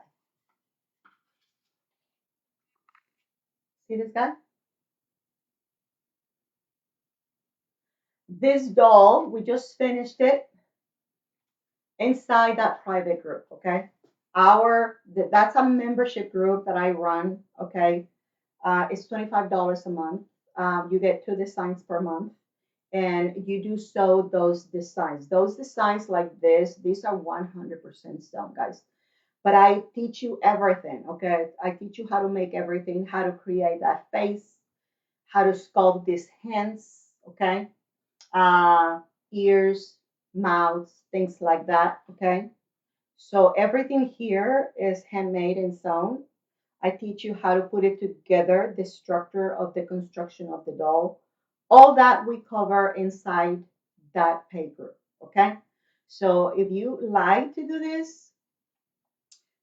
See this guy? This doll, we just finished it inside that private group. Okay? That's a membership group that I run. Okay? It's $25 a month. You get 2 designs per month, and you do sew those designs. Those designs like this, these are 100% sewn, guys. But I teach you everything, okay? I teach you how to make everything, how to create that face, how to sculpt these hands, okay? Uh, Ears, mouths, things like that, okay? So everything here is handmade and sewn. I teach you how to put it together, the structure of the construction of the doll. All that we cover inside that paper, okay? So if you like to do this,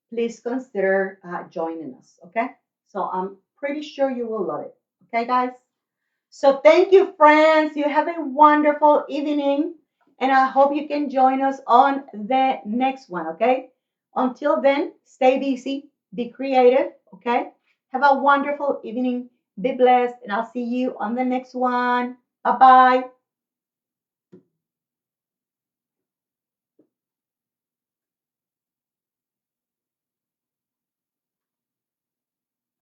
please consider joining us, okay? So I'm pretty sure you will love it, okay, guys? So thank you, friends. You have a wonderful evening, and I hope you can join us on the next one, okay? Until then, stay busy, be creative, okay? Have a wonderful evening, be blessed, and I'll see you on the next one. Bye bye.